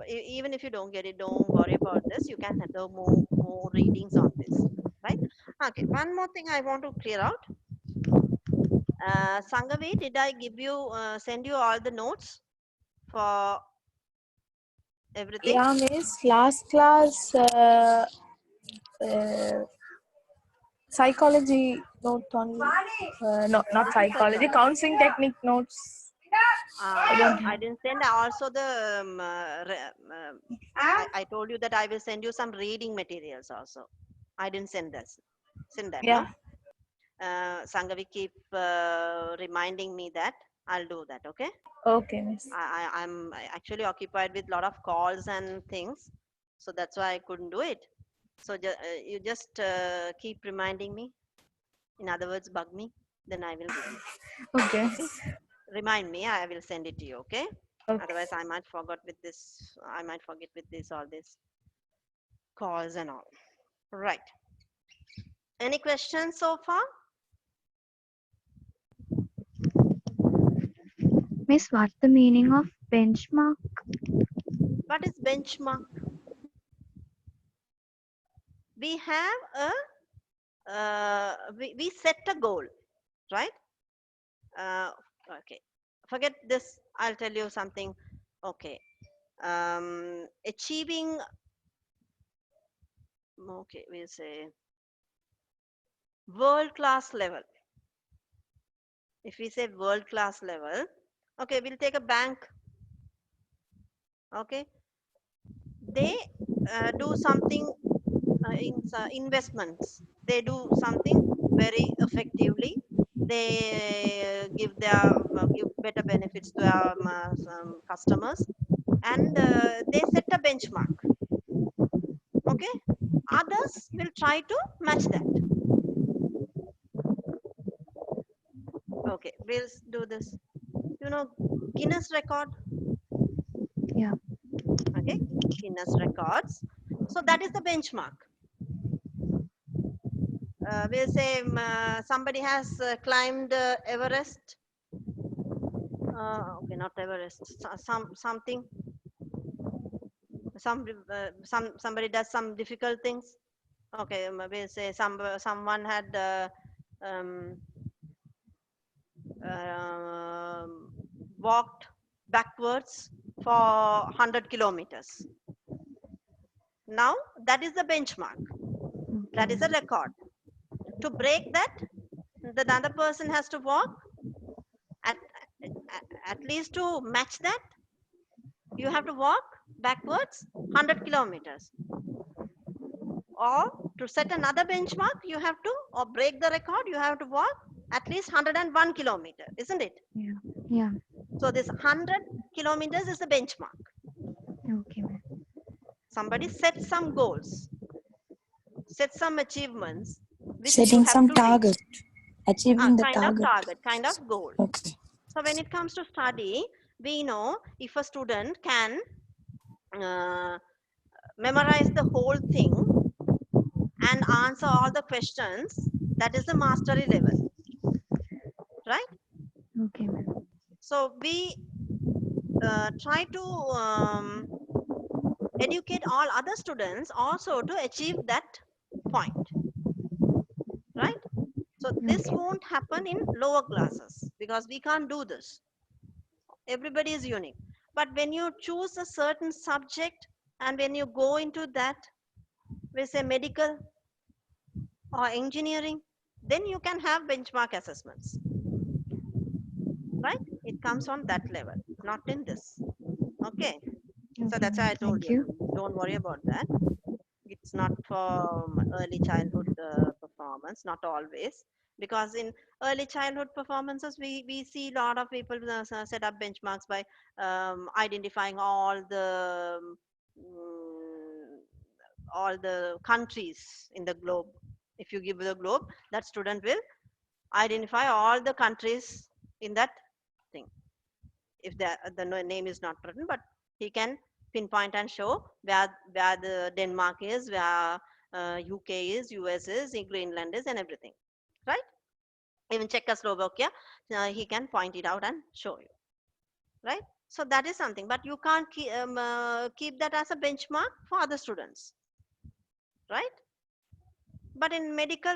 Even if you don't get it, don't worry about this. You can do more readings on this, right? Okay, one more thing I want to clear out. Sangavi, did I give you send you all the notes for everything?
Yeah, miss. Last class, uh, psychology note only. No, not
Only
psychology.
psychology.
Counseling technique notes. I don't
I
have.
didn't send also the I told you that I will send you some reading materials also. I didn't send this. Send that, no?
Yeah.
Sangavi keep reminding me that I'll do that. Okay.
Okay, miss.
I'm actually occupied with a lot of calls and things, so that's why I couldn't do it. So you just keep reminding me. In other words, bug me, then I will give you.
Okay.
Okay. Remind me. I will send it to you. Okay.
Okay.
Otherwise, I might forget with this. I might forget with this all this calls and all. Right. Any questions so far?
Miss, what's the meaning of benchmark?
What is benchmark? We have we set a goal, right? Uh, okay. Forget this. I'll tell you something. Okay. Achieving. Okay, we'll say world class level. If we say world class level, okay, we'll take a bank. Okay, they do something in investments. They do something very effectively. They give better benefits to our some customers, and they set a benchmark. Okay, others will try to match that. Okay, we'll do this. You know, Guinness record.
Yeah.
Okay, Guinness records. So that is the benchmark. We'll say somebody has climbed Everest. Okay, not Everest. Something. Somebody does some difficult things. Okay, we'll say someone had um, um, walked backwards for 100 kilometers. Now that is the benchmark. That is a record. To break that, the other person has to walk at, at least to match that. You have to walk backwards 100 kilometers. Or to set another benchmark, you have to, or break the record, you have to walk at least 101 kilometer, isn't it?
Yeah. Yeah.
So this 100 kilometers is the benchmark.
Okay, ma'am.
Somebody set some goals, set some achievements, which you
Setting
have
some
to reach.
target, achieving the
Kind of
target.
target, kind of goal.
Okay.
So when it comes to study, we know if a student can uh, memorize the whole thing and answer all the questions, that is the mastery level, right?
Okay, ma'am.
So we try to educate all other students also to achieve that point, right? So this
Okay.
won't happen in lower classes because we can't do this. Everybody is unique. But when you choose a certain subject and when you go into that, we say medical or engineering, then you can have benchmark assessments, right? It comes on that level, not in this. Okay. So
Okay,
that's why
ma'am.
I told
Thank
you,
you.
don't worry about that. It's not for early childhood performance, not always. Because in early childhood performances, we see a lot of people set up benchmarks by identifying mm, all the countries in the globe. If you give the globe, that student will identify all the countries in that thing. If the name is not written, but he can pinpoint and show where the Denmark is, where UK is, US is, Greenland is, and everything, right? even Czechoslovakia, he can point it out and show you, right? So that is something, but you can't keep that as a benchmark for other students, right? But in medical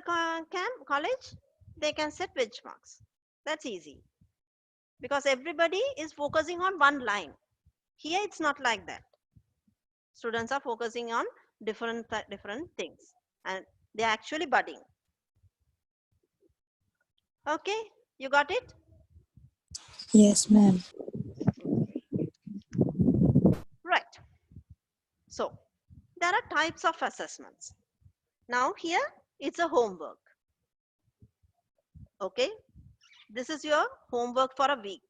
college, they can set benchmarks. That's easy because everybody is focusing on one line. Here, it's not like that. Students are focusing on different things, and they are actually budding. Okay, you got it?
Yes, ma'am.
Right. So there are types of assessments. Now here it's a homework. Okay, this is your homework for a week.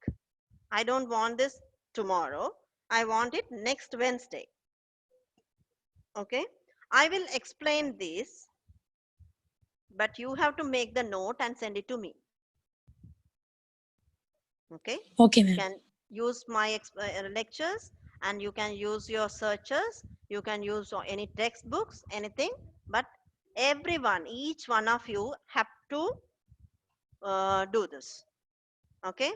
I don't want this tomorrow. I want it next Wednesday. Okay, I will explain this, but you have to make the note and send it to me. Okay,
Okay,
you
ma'am.
can use my lectures, and you can use your searches, you can use any textbooks, anything, but everyone, each one of you have to do this. Okay,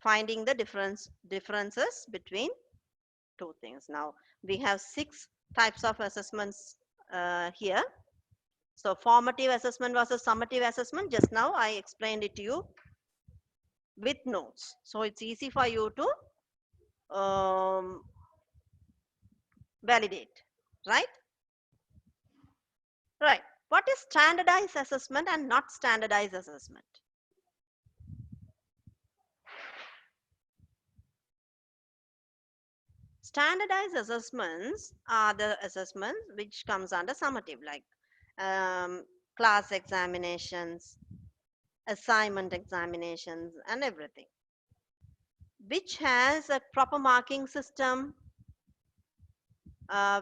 finding the differences between two things. Now we have 6 types of assessments here. So formative assessment versus summative assessment, just now I explained it to you with notes, so it's easy for you to validate, right? Right. What is standardized assessment and not standardized assessment? Standardized assessments are the assessments which comes under summative, like um, class examinations, assignment examinations, and everything, which has a proper marking system,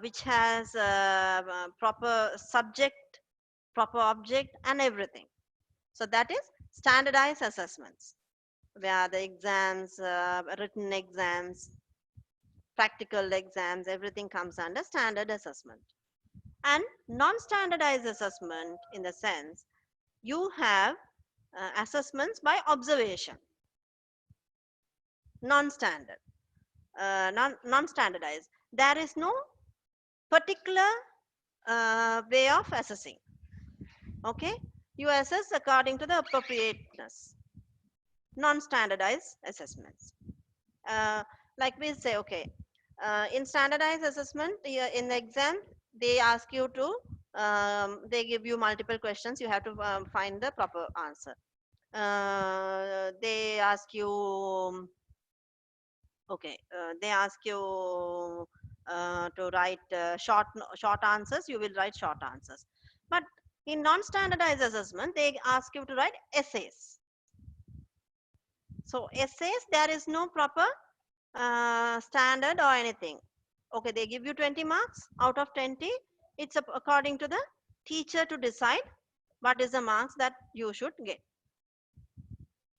which has a proper subject, proper object, and everything. So that is standardized assessments, where the exams, written exams, practical exams, everything comes under standard assessment. And non-standardized assessment, in the sense, you have assessments by observation, non-standard, non-standardized. There is no particular way of assessing. Okay, you assess according to the appropriateness. Non-standardized assessments, like we say, okay, in standardized assessment, in the exam, they ask you to, they give you multiple questions, you have to find the proper answer. They ask you, okay, they ask you to write short answers, you will write short answers. But in non-standardized assessment, they ask you to write essays. So essays, there is no proper standard or anything. Okay, they give you 20 marks out of 20. It's according to the teacher to decide what is the marks that you should get,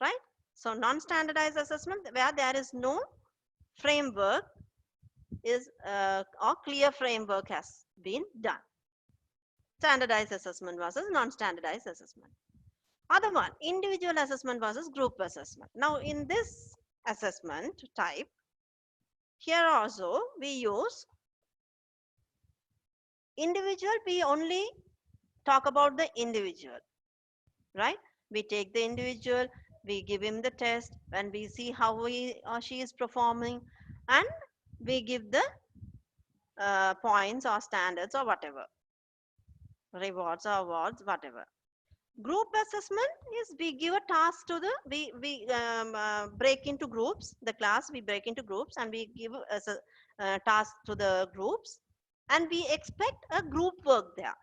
right? So non-standardized assessment, where there is no framework is or clear framework has been done. Standardized assessment versus non-standardized assessment. Other one, individual assessment versus group assessment. Now in this assessment type, here also we use individual. We only talk about the individual, right? We take the individual, we give him the test, and we see how he or she is performing, and we give the points or standards or whatever, rewards or awards, whatever. Group assessment is we give a task to the, we break into groups, the class we break into groups, and we give as a task to the groups, and we expect a group work there,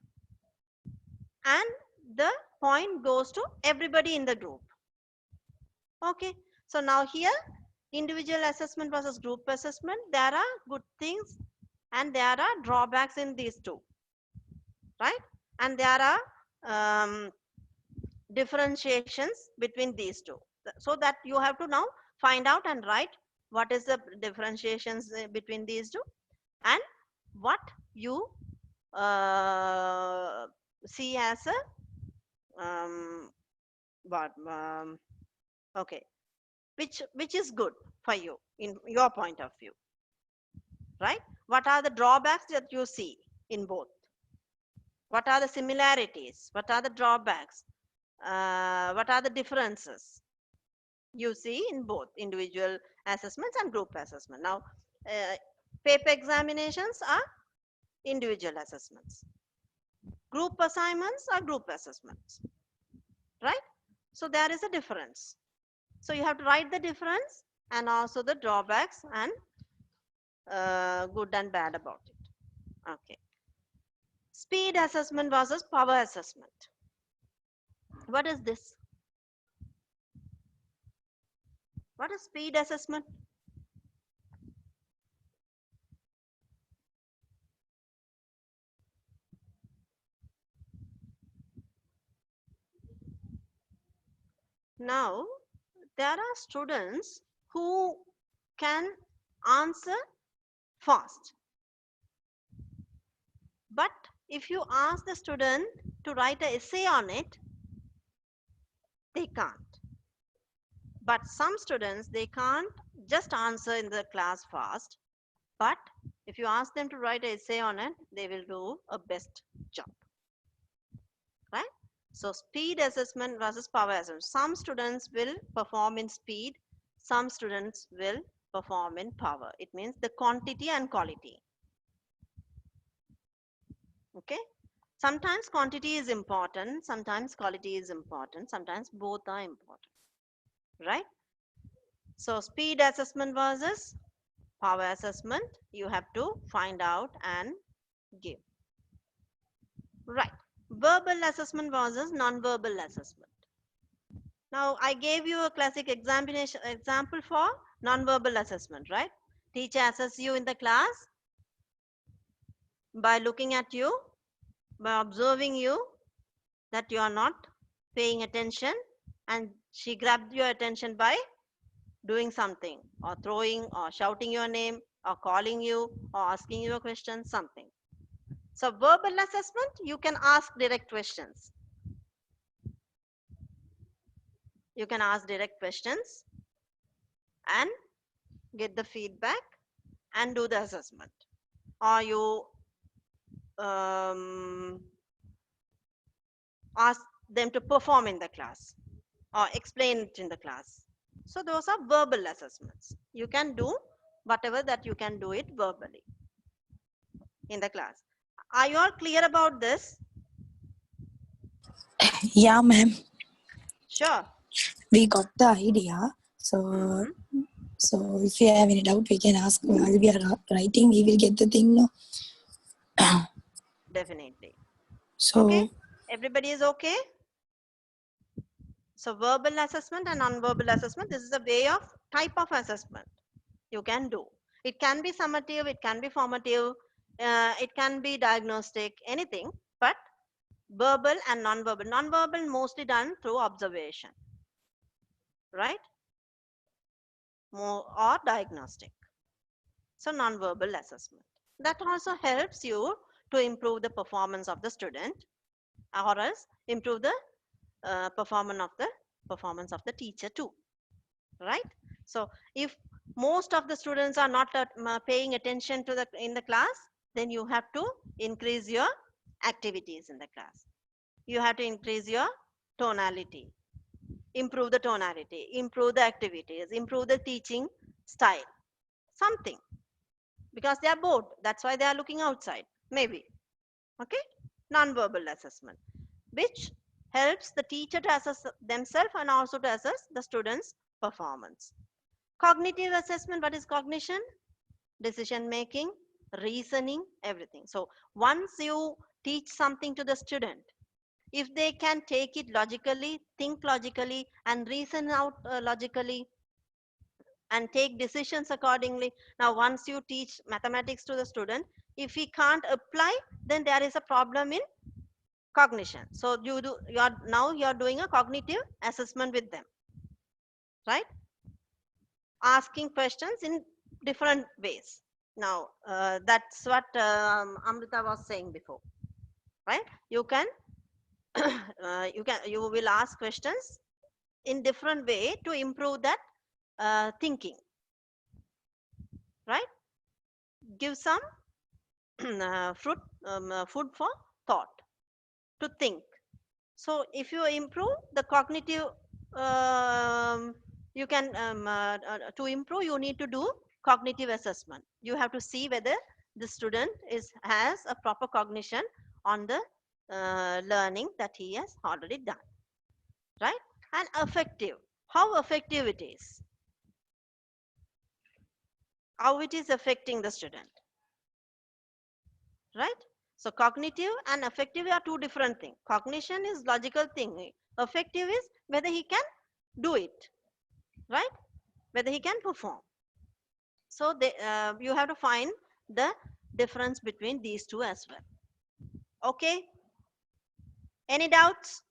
and the point goes to everybody in the group. Okay, so now here, individual assessment versus group assessment, there are good things and there are drawbacks in these two, right? And there are differentiations between these two, so that you have to now find out and write what is the differentiations between these two, and what you see as a um, what okay, which is good for you in your point of view, right? What are the drawbacks that you see in both? What are the similarities? What are the drawbacks? What are the differences you see in both individual assessments and group assessment? Now, uh, paper examinations are individual assessments. Group assignments are group assessments, right? So there is a difference. So you have to write the difference and also the drawbacks and good and bad about it. Okay. Speed assessment versus power assessment. What is this? What is speed assessment? Now, there are students who can answer fast. But if you ask the student to write an essay on it, they can't. But some students, they can't just answer in the class fast. But if you ask them to write an essay on it, they will do a best job. Right? So speed assessment versus power assessment. Some students will perform in speed, some students will perform in power. It means the quantity and quality. Okay? Sometimes quantity is important, sometimes quality is important, sometimes both are important. Right? So speed assessment versus power assessment, you have to find out and give. Right. Verbal assessment versus non-verbal assessment. Now, I gave you a classic examination example for non-verbal assessment, right? Teacher assesses you in the class by looking at you, by observing you that you are not paying attention, and she grabbed your attention by doing something or throwing or shouting your name or calling you or asking you a question, something. So verbal assessment, you can ask direct questions. You can ask direct questions and get the feedback and do the assessment. Or you ask them to perform in the class or explain it in the class. So those are verbal assessments. You can do whatever that you can do it verbally in the class. Are you all clear about this?
Yeah, ma'am.
Sure.
We got the idea. So, so if you have any doubt, we can ask while we are writing. We will get the thing. No.
Definitely.
So,
Okay. Everybody is okay? So verbal assessment and non-verbal assessment, this is a way of type of assessment you can do. It can be summative, it can be formative, it can be diagnostic, anything, but verbal and non-verbal. Non-verbal mostly done through observation, right? More or diagnostic. So non-verbal assessment. That also helps you to improve the performance of the student or else improve the performance of the teacher too, right? So if most of the students are not paying attention to the in the class, then you have to increase your activities in the class. You have to increase your tonality, improve the tonality, improve the activities, improve the teaching style, something, because they are bored, that's why they are looking outside, maybe. Okay. Non-verbal assessment, which helps the teacher to assess themselves and also to assess the students performance. Cognitive assessment, what is cognition? Decision making, reasoning, everything. So once you teach something to the student, if they can take it logically, think logically, and reason out logically, and take decisions accordingly. Now once you teach mathematics to the student, if he can't apply, then there is a problem in cognition. So you're doing a cognitive assessment with them, right? Asking questions in different ways. Now that's what Amrita was saying before, right? You can you will ask questions in different way to improve that thinking, right? Give some food for thought to think. So if you improve the cognitive, you can to improve you need to do cognitive assessment. You have to see whether the student has a proper cognition on the learning that he has already done, right? And effective, how effective it is, how it is affecting the student, right? So cognitive and effective are two different things. Cognition is logical thing, effective is whether he can do it, right? Whether he can perform. So you have to find the difference between these two as well. Okay, any doubts?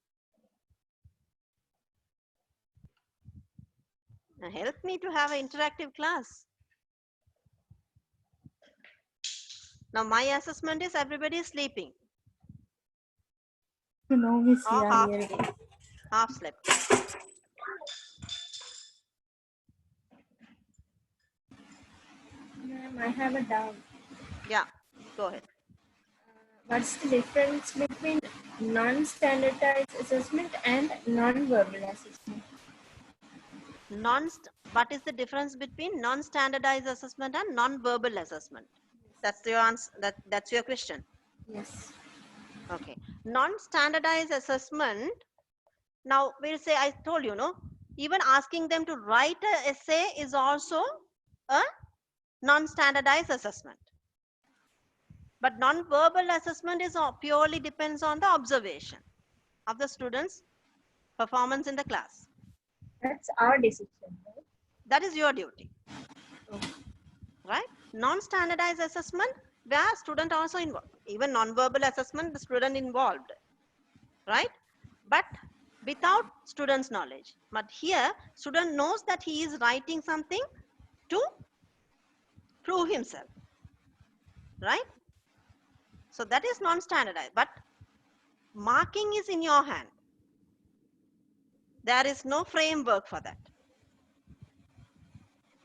Now help me to have an interactive class. Now my assessment is everybody is sleeping
No, Miss, we
or
are
half
here.
sleep, half slept.
Ma'am, I have a doubt.
Yeah, go ahead.
What's the difference between non-standardized assessment and non-verbal assessment?
What is the difference between non-standardized assessment and non-verbal assessment? That's your answer. That's your question.
Yes.
Okay. Non-standardized assessment. Now we'll say, I told you, no, even asking them to write an essay is also a non-standardized assessment. But non-verbal assessment is purely depends on the observation of the students' performance in the class.
That's our decision, right?
That is your duty,
Okay.
right? Non-standardized assessment, where student also involved. Even non-verbal assessment, the student involved, right? But without student's knowledge. But here, student knows that he is writing something to prove himself, right? So that is non-standardized. But marking is in your hand. There is no framework for that.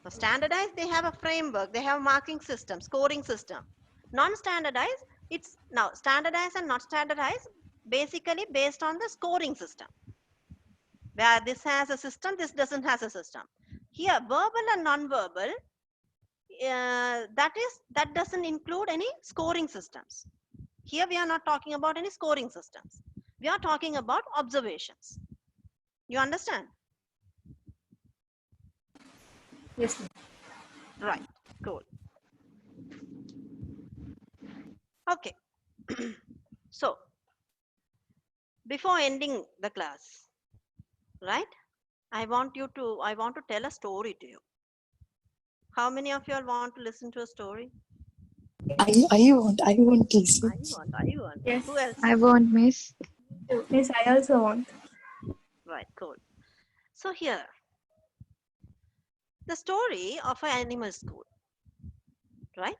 So standardized, they have a framework. They have a marking system, scoring system. Non-standardized, it's now standardized and not standardized, basically based on the scoring system. Where this has a system, this doesn't have a system. Here, verbal and non-verbal, that doesn't include any scoring systems. Here we are not talking about any scoring systems. We are talking about observations. You understand?
Yes, ma'am.
Right. Cool. Okay. So, before ending the class, right? I want to tell a story to you. How many of you all want to listen to a story?
I won't listen.
I want.
Yes.
Who else?
I won't miss.
Miss, I also want.
Right, cool. So here, the story of an animal school, right?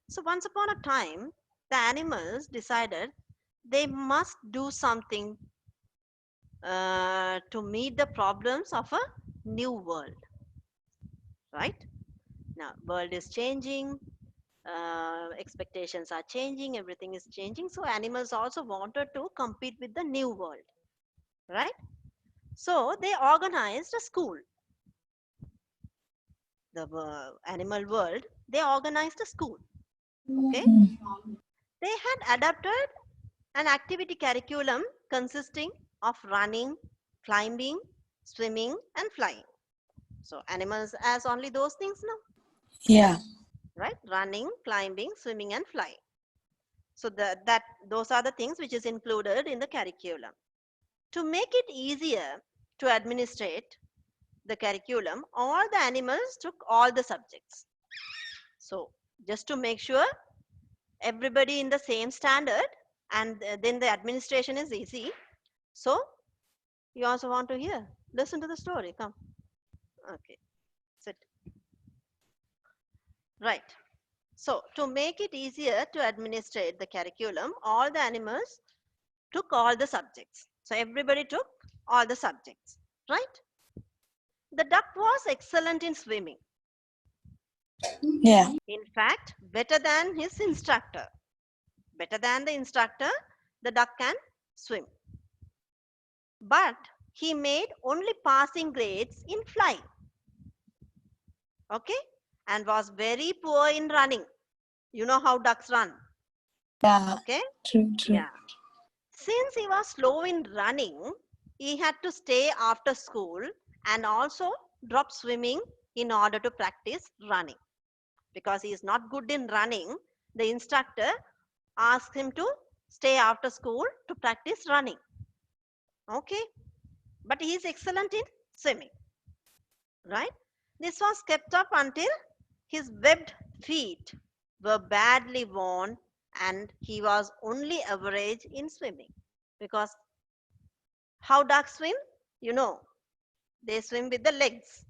So once upon a time, the animals decided they must do something to meet the problems of a new world, right? Now, world is changing, expectations are changing, everything is changing. So animals also wanted to compete with the new world, right? So they organized a school. The animal world, they organized a school. Okay, they had adapted an activity curriculum consisting of running, climbing, swimming, and flying. So animals as only those things now,
Yeah.
right? Running, climbing, swimming, and flying. So those are the things which is included in the curriculum. To make it easier to administrate the curriculum, all the animals took all the subjects. So just to make sure everybody in the same standard, and then the administration is easy. So you also want to hear? Listen to the story. Come. Okay. Sit. Right. So to make it easier to administrate the curriculum, all the animals took all the subjects. So everybody took all the subjects, right? The duck was excellent in swimming.
Yeah.
In fact, better than his instructor. Better than the instructor, the duck can swim. But he made only passing grades in flying. Okay? And was very poor in running. You know how ducks run.
Yeah.
Okay?
True. True.
Yeah. Since he was slow in running, he had to stay after school and also drop swimming in order to practice running. Because he is not good in running, the instructor asked him to stay after school to practice running. Okay? But he is excellent in swimming. Right? This was kept up until his webbed feet were badly worn and he was only average in swimming. Because how ducks swim? You know, they swim with the legs,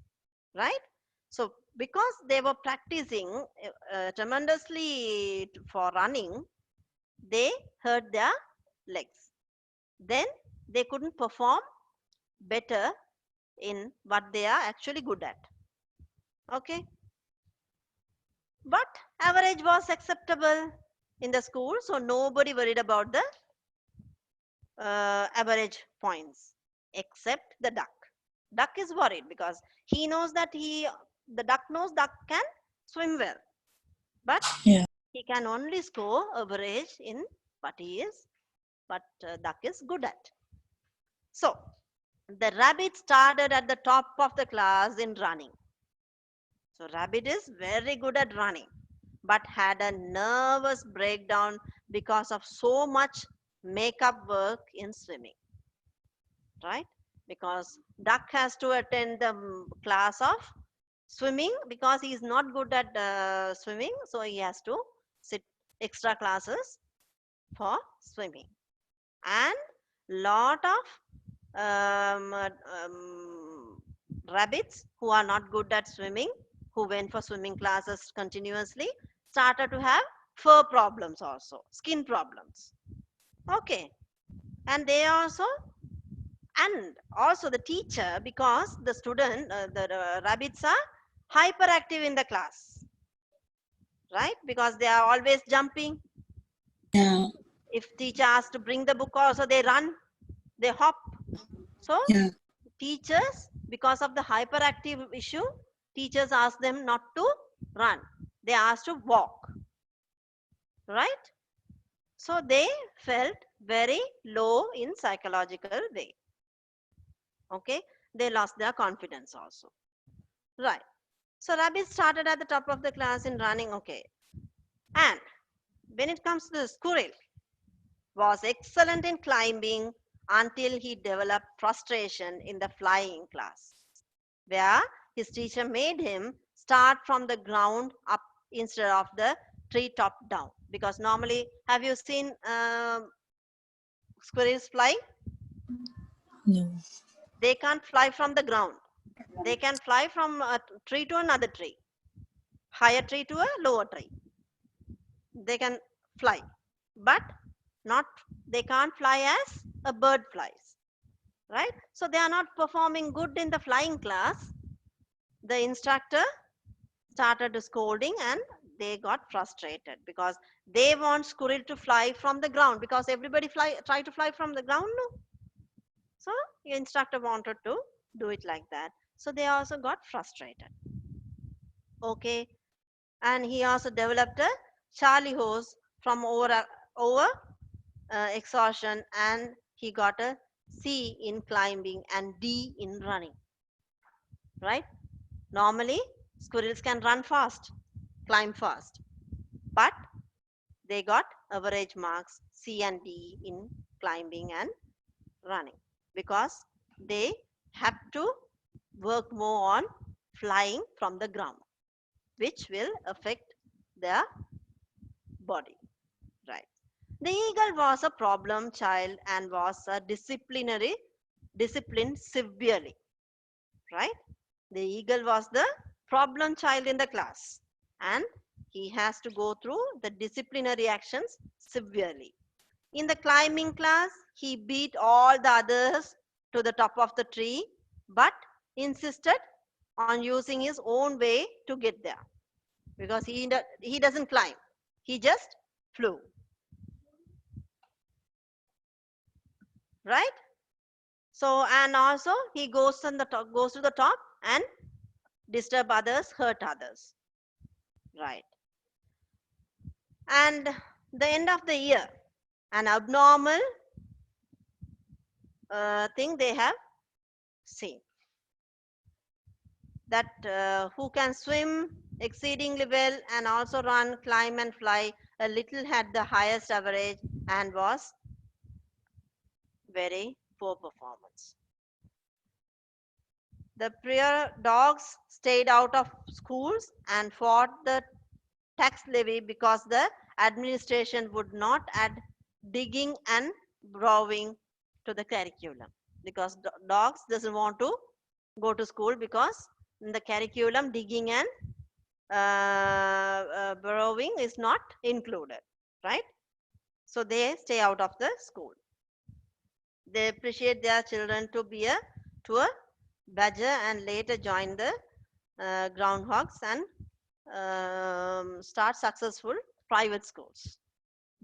right? So because they were practicing tremendously for running, they hurt their legs. Then they couldn't perform better in what they are actually good at. Okay, but average was acceptable in the school, so nobody worried about the average points except the duck. Duck is worried because he knows that the duck knows duck can swim well, but
Yeah.
he can only score average in what he is, what duck is good at. So the rabbit started at the top of the class in running. So rabbit is very good at running, but had a nervous breakdown because of so much makeup work in swimming, right? Because duck has to attend the class of swimming because he is not good at swimming, so he has to sit extra classes for swimming. And lot of rabbits who are not good at swimming, who went for swimming classes continuously, started to have fur problems also, skin problems. Okay, and they also, and also the teacher, because the student, the rabbits are hyperactive in the class, right? Because they are always jumping.
Yeah.
If teacher asks to bring the book also, they run, they hop. So
Yeah.
teachers, because of the hyperactive issue, teachers ask them not to run, they asked to walk, right? So they felt very low in psychological way. Okay, they lost their confidence also, right? So rabbit started at the top of the class in running. Okay, and when it comes to the squirrel, was excellent in climbing until he developed frustration in the flying class, where his teacher made him start from the ground up instead of the tree top down. Because normally, have you seen squirrels flying?
No.
They can't fly from the ground. They can fly from a tree to another tree, higher tree to a lower tree. They can fly, but not, they can't fly as a bird flies, right? So they are not performing good in the flying class. The instructor started scolding and they got frustrated because they want squirrel to fly from the ground, because everybody try to fly from the ground, no? So the instructor wanted to do it like that, so they also got frustrated. Okay, and he also developed a charlie horse from over exhaustion, and he got a C in climbing and D in running, right? Normally squirrels can run fast, climb fast, but they got average marks C and D in climbing and running because they have to work more on flying from the ground, which will affect their body, right? The eagle was a problem child and was a disciplined severely, right? The eagle was the problem child in the class, and he has to go through the disciplinary actions severely. In the climbing class, he beat all the others to the top of the tree, but insisted on using his own way to get there because he doesn't climb. He just flew. Right? So, and also he goes on the top, goes to the top and disturb others, hurt others. Right? And the end of the year, an abnormal thing they have seen, that who can swim exceedingly well and also run, climb and fly a little, had the highest average and was very poor performance. The prior dogs stayed out of schools and fought the tax levy because the administration would not add digging and borrowing to the curriculum, because dogs doesn't want to go to school because in the curriculum digging and borrowing is not included, right? So they stay out of the school. They appreciate their children to be a badger and later join the groundhogs and start successful private schools.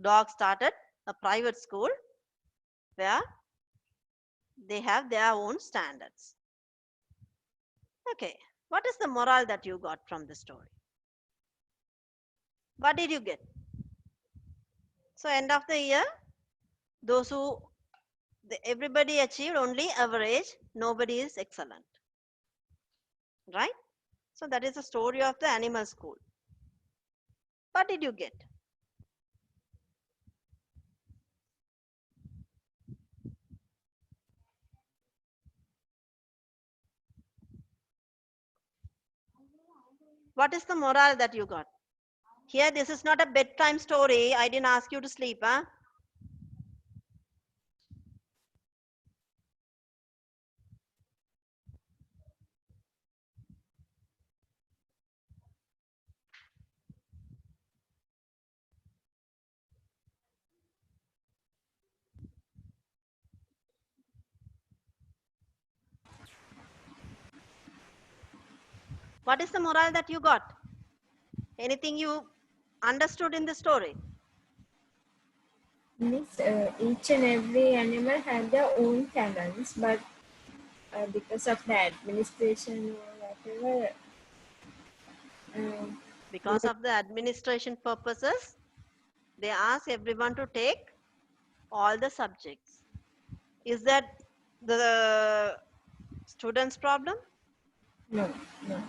Dogs started a private school where they have their own standards. Okay, what is the moral that you got from the story? What did you get? So end of the year, those who everybody achieved only average, nobody is excellent, right? So that is the story of the animal school. What did you get? What is the moral that you got? Here, this is not a bedtime story. I didn't ask you to sleep, huh? What is the moral that you got? Anything you understood in the story?
Means each and every animal have their own talents, but because of the administration or whatever,
Because of the administration purposes, they ask everyone to take all the subjects. Is that the student's problem?
no, no.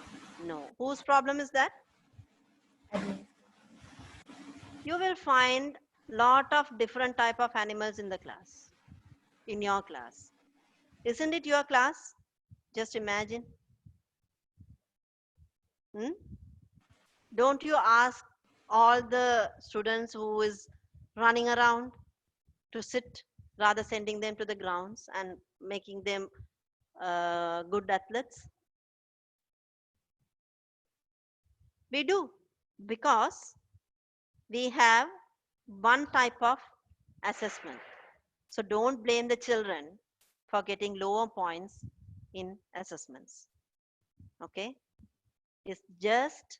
No. Whose problem is that?
Admin.
You will find lot of different type of animals in the class, in your class. Isn't it your class? Just imagine. Hmm? Don't you ask all the students who is running around to sit, rather sending them to the grounds and making them good athletes? We do, because we have one type of assessment. So don't blame the children for getting lower points in assessments. Okay? It's just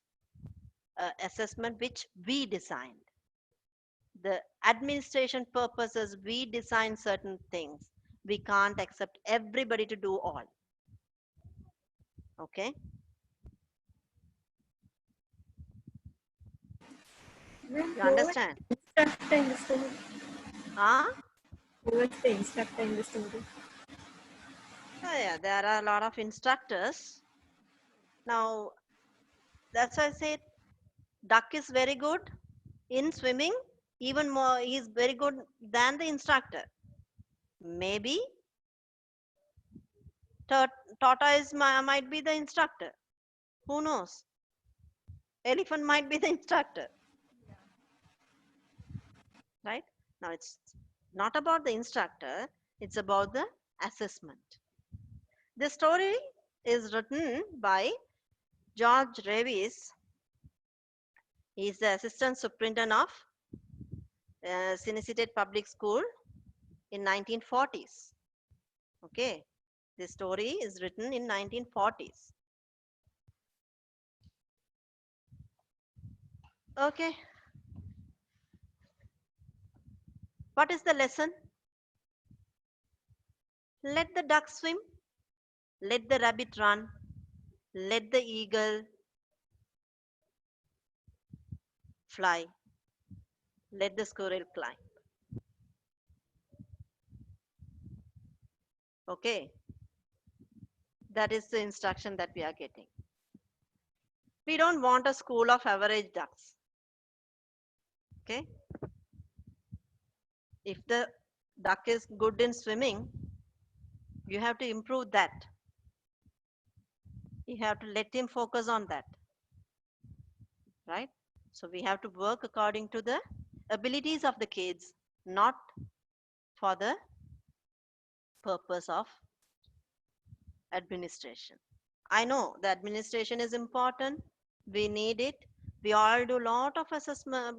an assessment which we designed. The administration purposes, we design certain things. We can't accept everybody to do all. Okay?
Ma'am,
You
who was
understand?
the instructor in the story?
Ah?
Who was the instructor in the story?
Oh, yeah, there are a lot of instructors. Now, that's why I said duck is very good in swimming. Even more, he's very good than the instructor. Maybe tortoise might be the instructor. Who knows? Elephant might be the instructor. Right? Now, it's not about the instructor, it's about the assessment. This story is written by George Revis. He is the assistant superintendent of Cinecittà Public School in 1940s. Okay, this story is written in 1940s. Okay, what is the lesson? Let the duck swim, let the rabbit run, let the eagle fly, let the squirrel climb. Okay, that is the instruction that we are getting. We don't want a school of average ducks. Okay, if the duck is good in swimming, you have to improve that. You have to let him focus on that, right? So we have to work according to the abilities of the kids, not for the purpose of administration. I know the administration is important. We need it. We all do a lot of assessment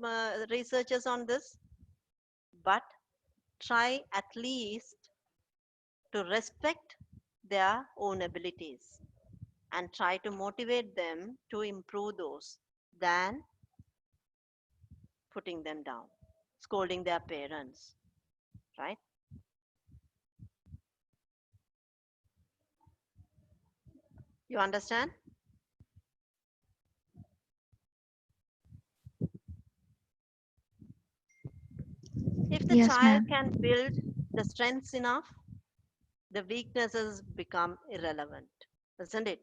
researches on this, but try at least to respect their own abilities and try to motivate them to improve those than putting them down, scolding their parents, right? You understand? If the
Yes,
child
ma'am.
can build the strengths enough, the weaknesses become irrelevant, isn't it?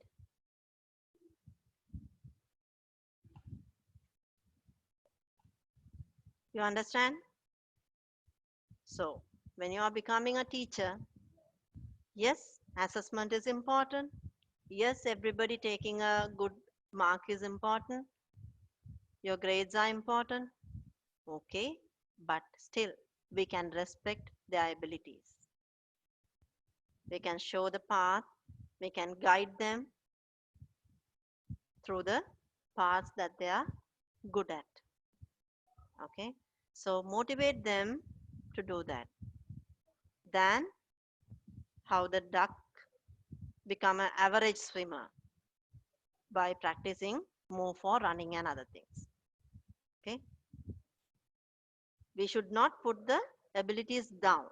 You understand? So, when you are becoming a teacher, yes, assessment is important. Yes, everybody taking a good mark is important. Your grades are important. Okay, but still, we can respect their abilities. We can show the path. We can guide them through the paths that they are good at. Okay, so motivate them to do that. Then, how the duck become an average swimmer by practicing more for running and other things. Okay, we should not put the abilities down,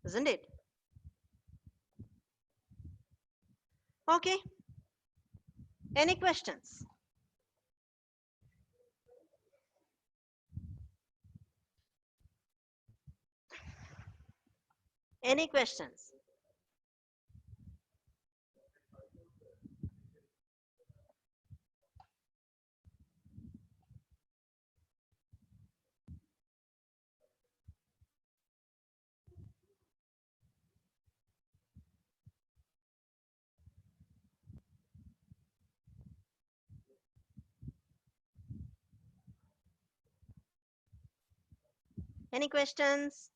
isn't it? Okay, any questions? Any questions? Any questions?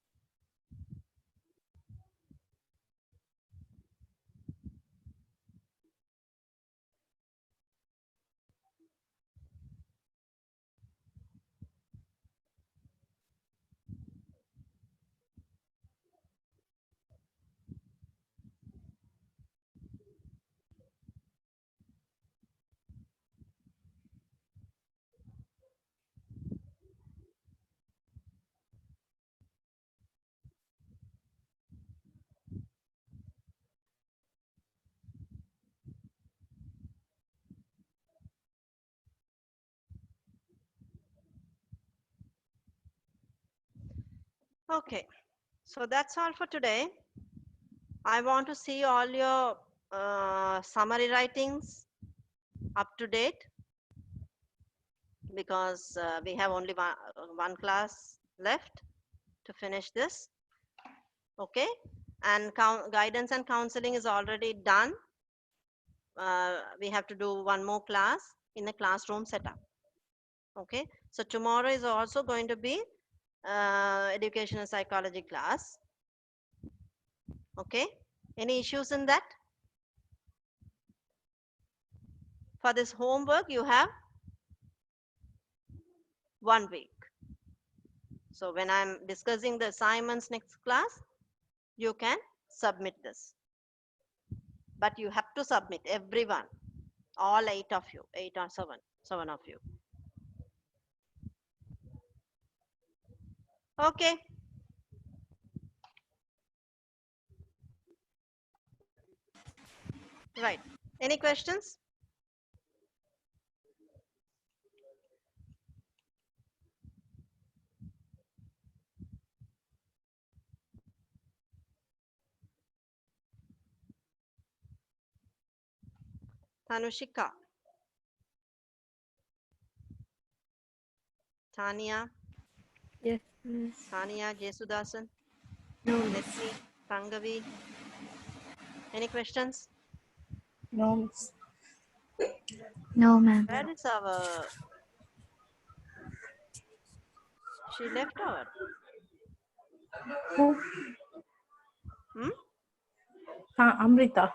Okay, so that's all for today. I want to see all your summary writings up to date because we have only one class left to finish this. Okay, and guidance and counseling is already done. We have to do one more class in a classroom setup. Okay, so tomorrow is also going to be educational psychology class. Okay, any issues in that? For this homework, you have 1 week. So when I'm discussing the assignments next class, you can submit this. But you have to submit, everyone, all 8 of you, 8 or 7 of you. Okay. Right. Any questions? Tanushika, Tania,
Yes, miss.
Tania Jesudasan,
No, miss.
Netmi, Tangavi. Any questions?
No, miss.
No, ma'am.
Where is our? She left our.
Who?
Hmm?
Amrita.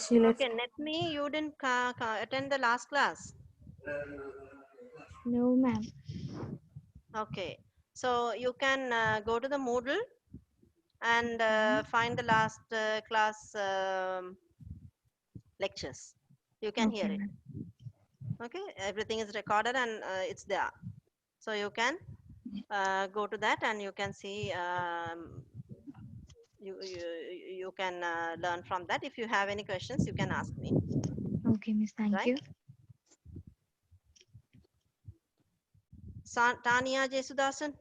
She left.
Okay, Netmi, you didn't attend the last class.
No, ma'am.
Okay, so you can go to the Moodle and find the last class lectures. You can hear
Okay,
it.
ma'am.
Okay, everything is recorded and it's there. So you can go to that and you can see. You can learn from that. If you have any questions, you can ask me.
Okay, miss. Thank
Right?
you.
Tania Jesudasan.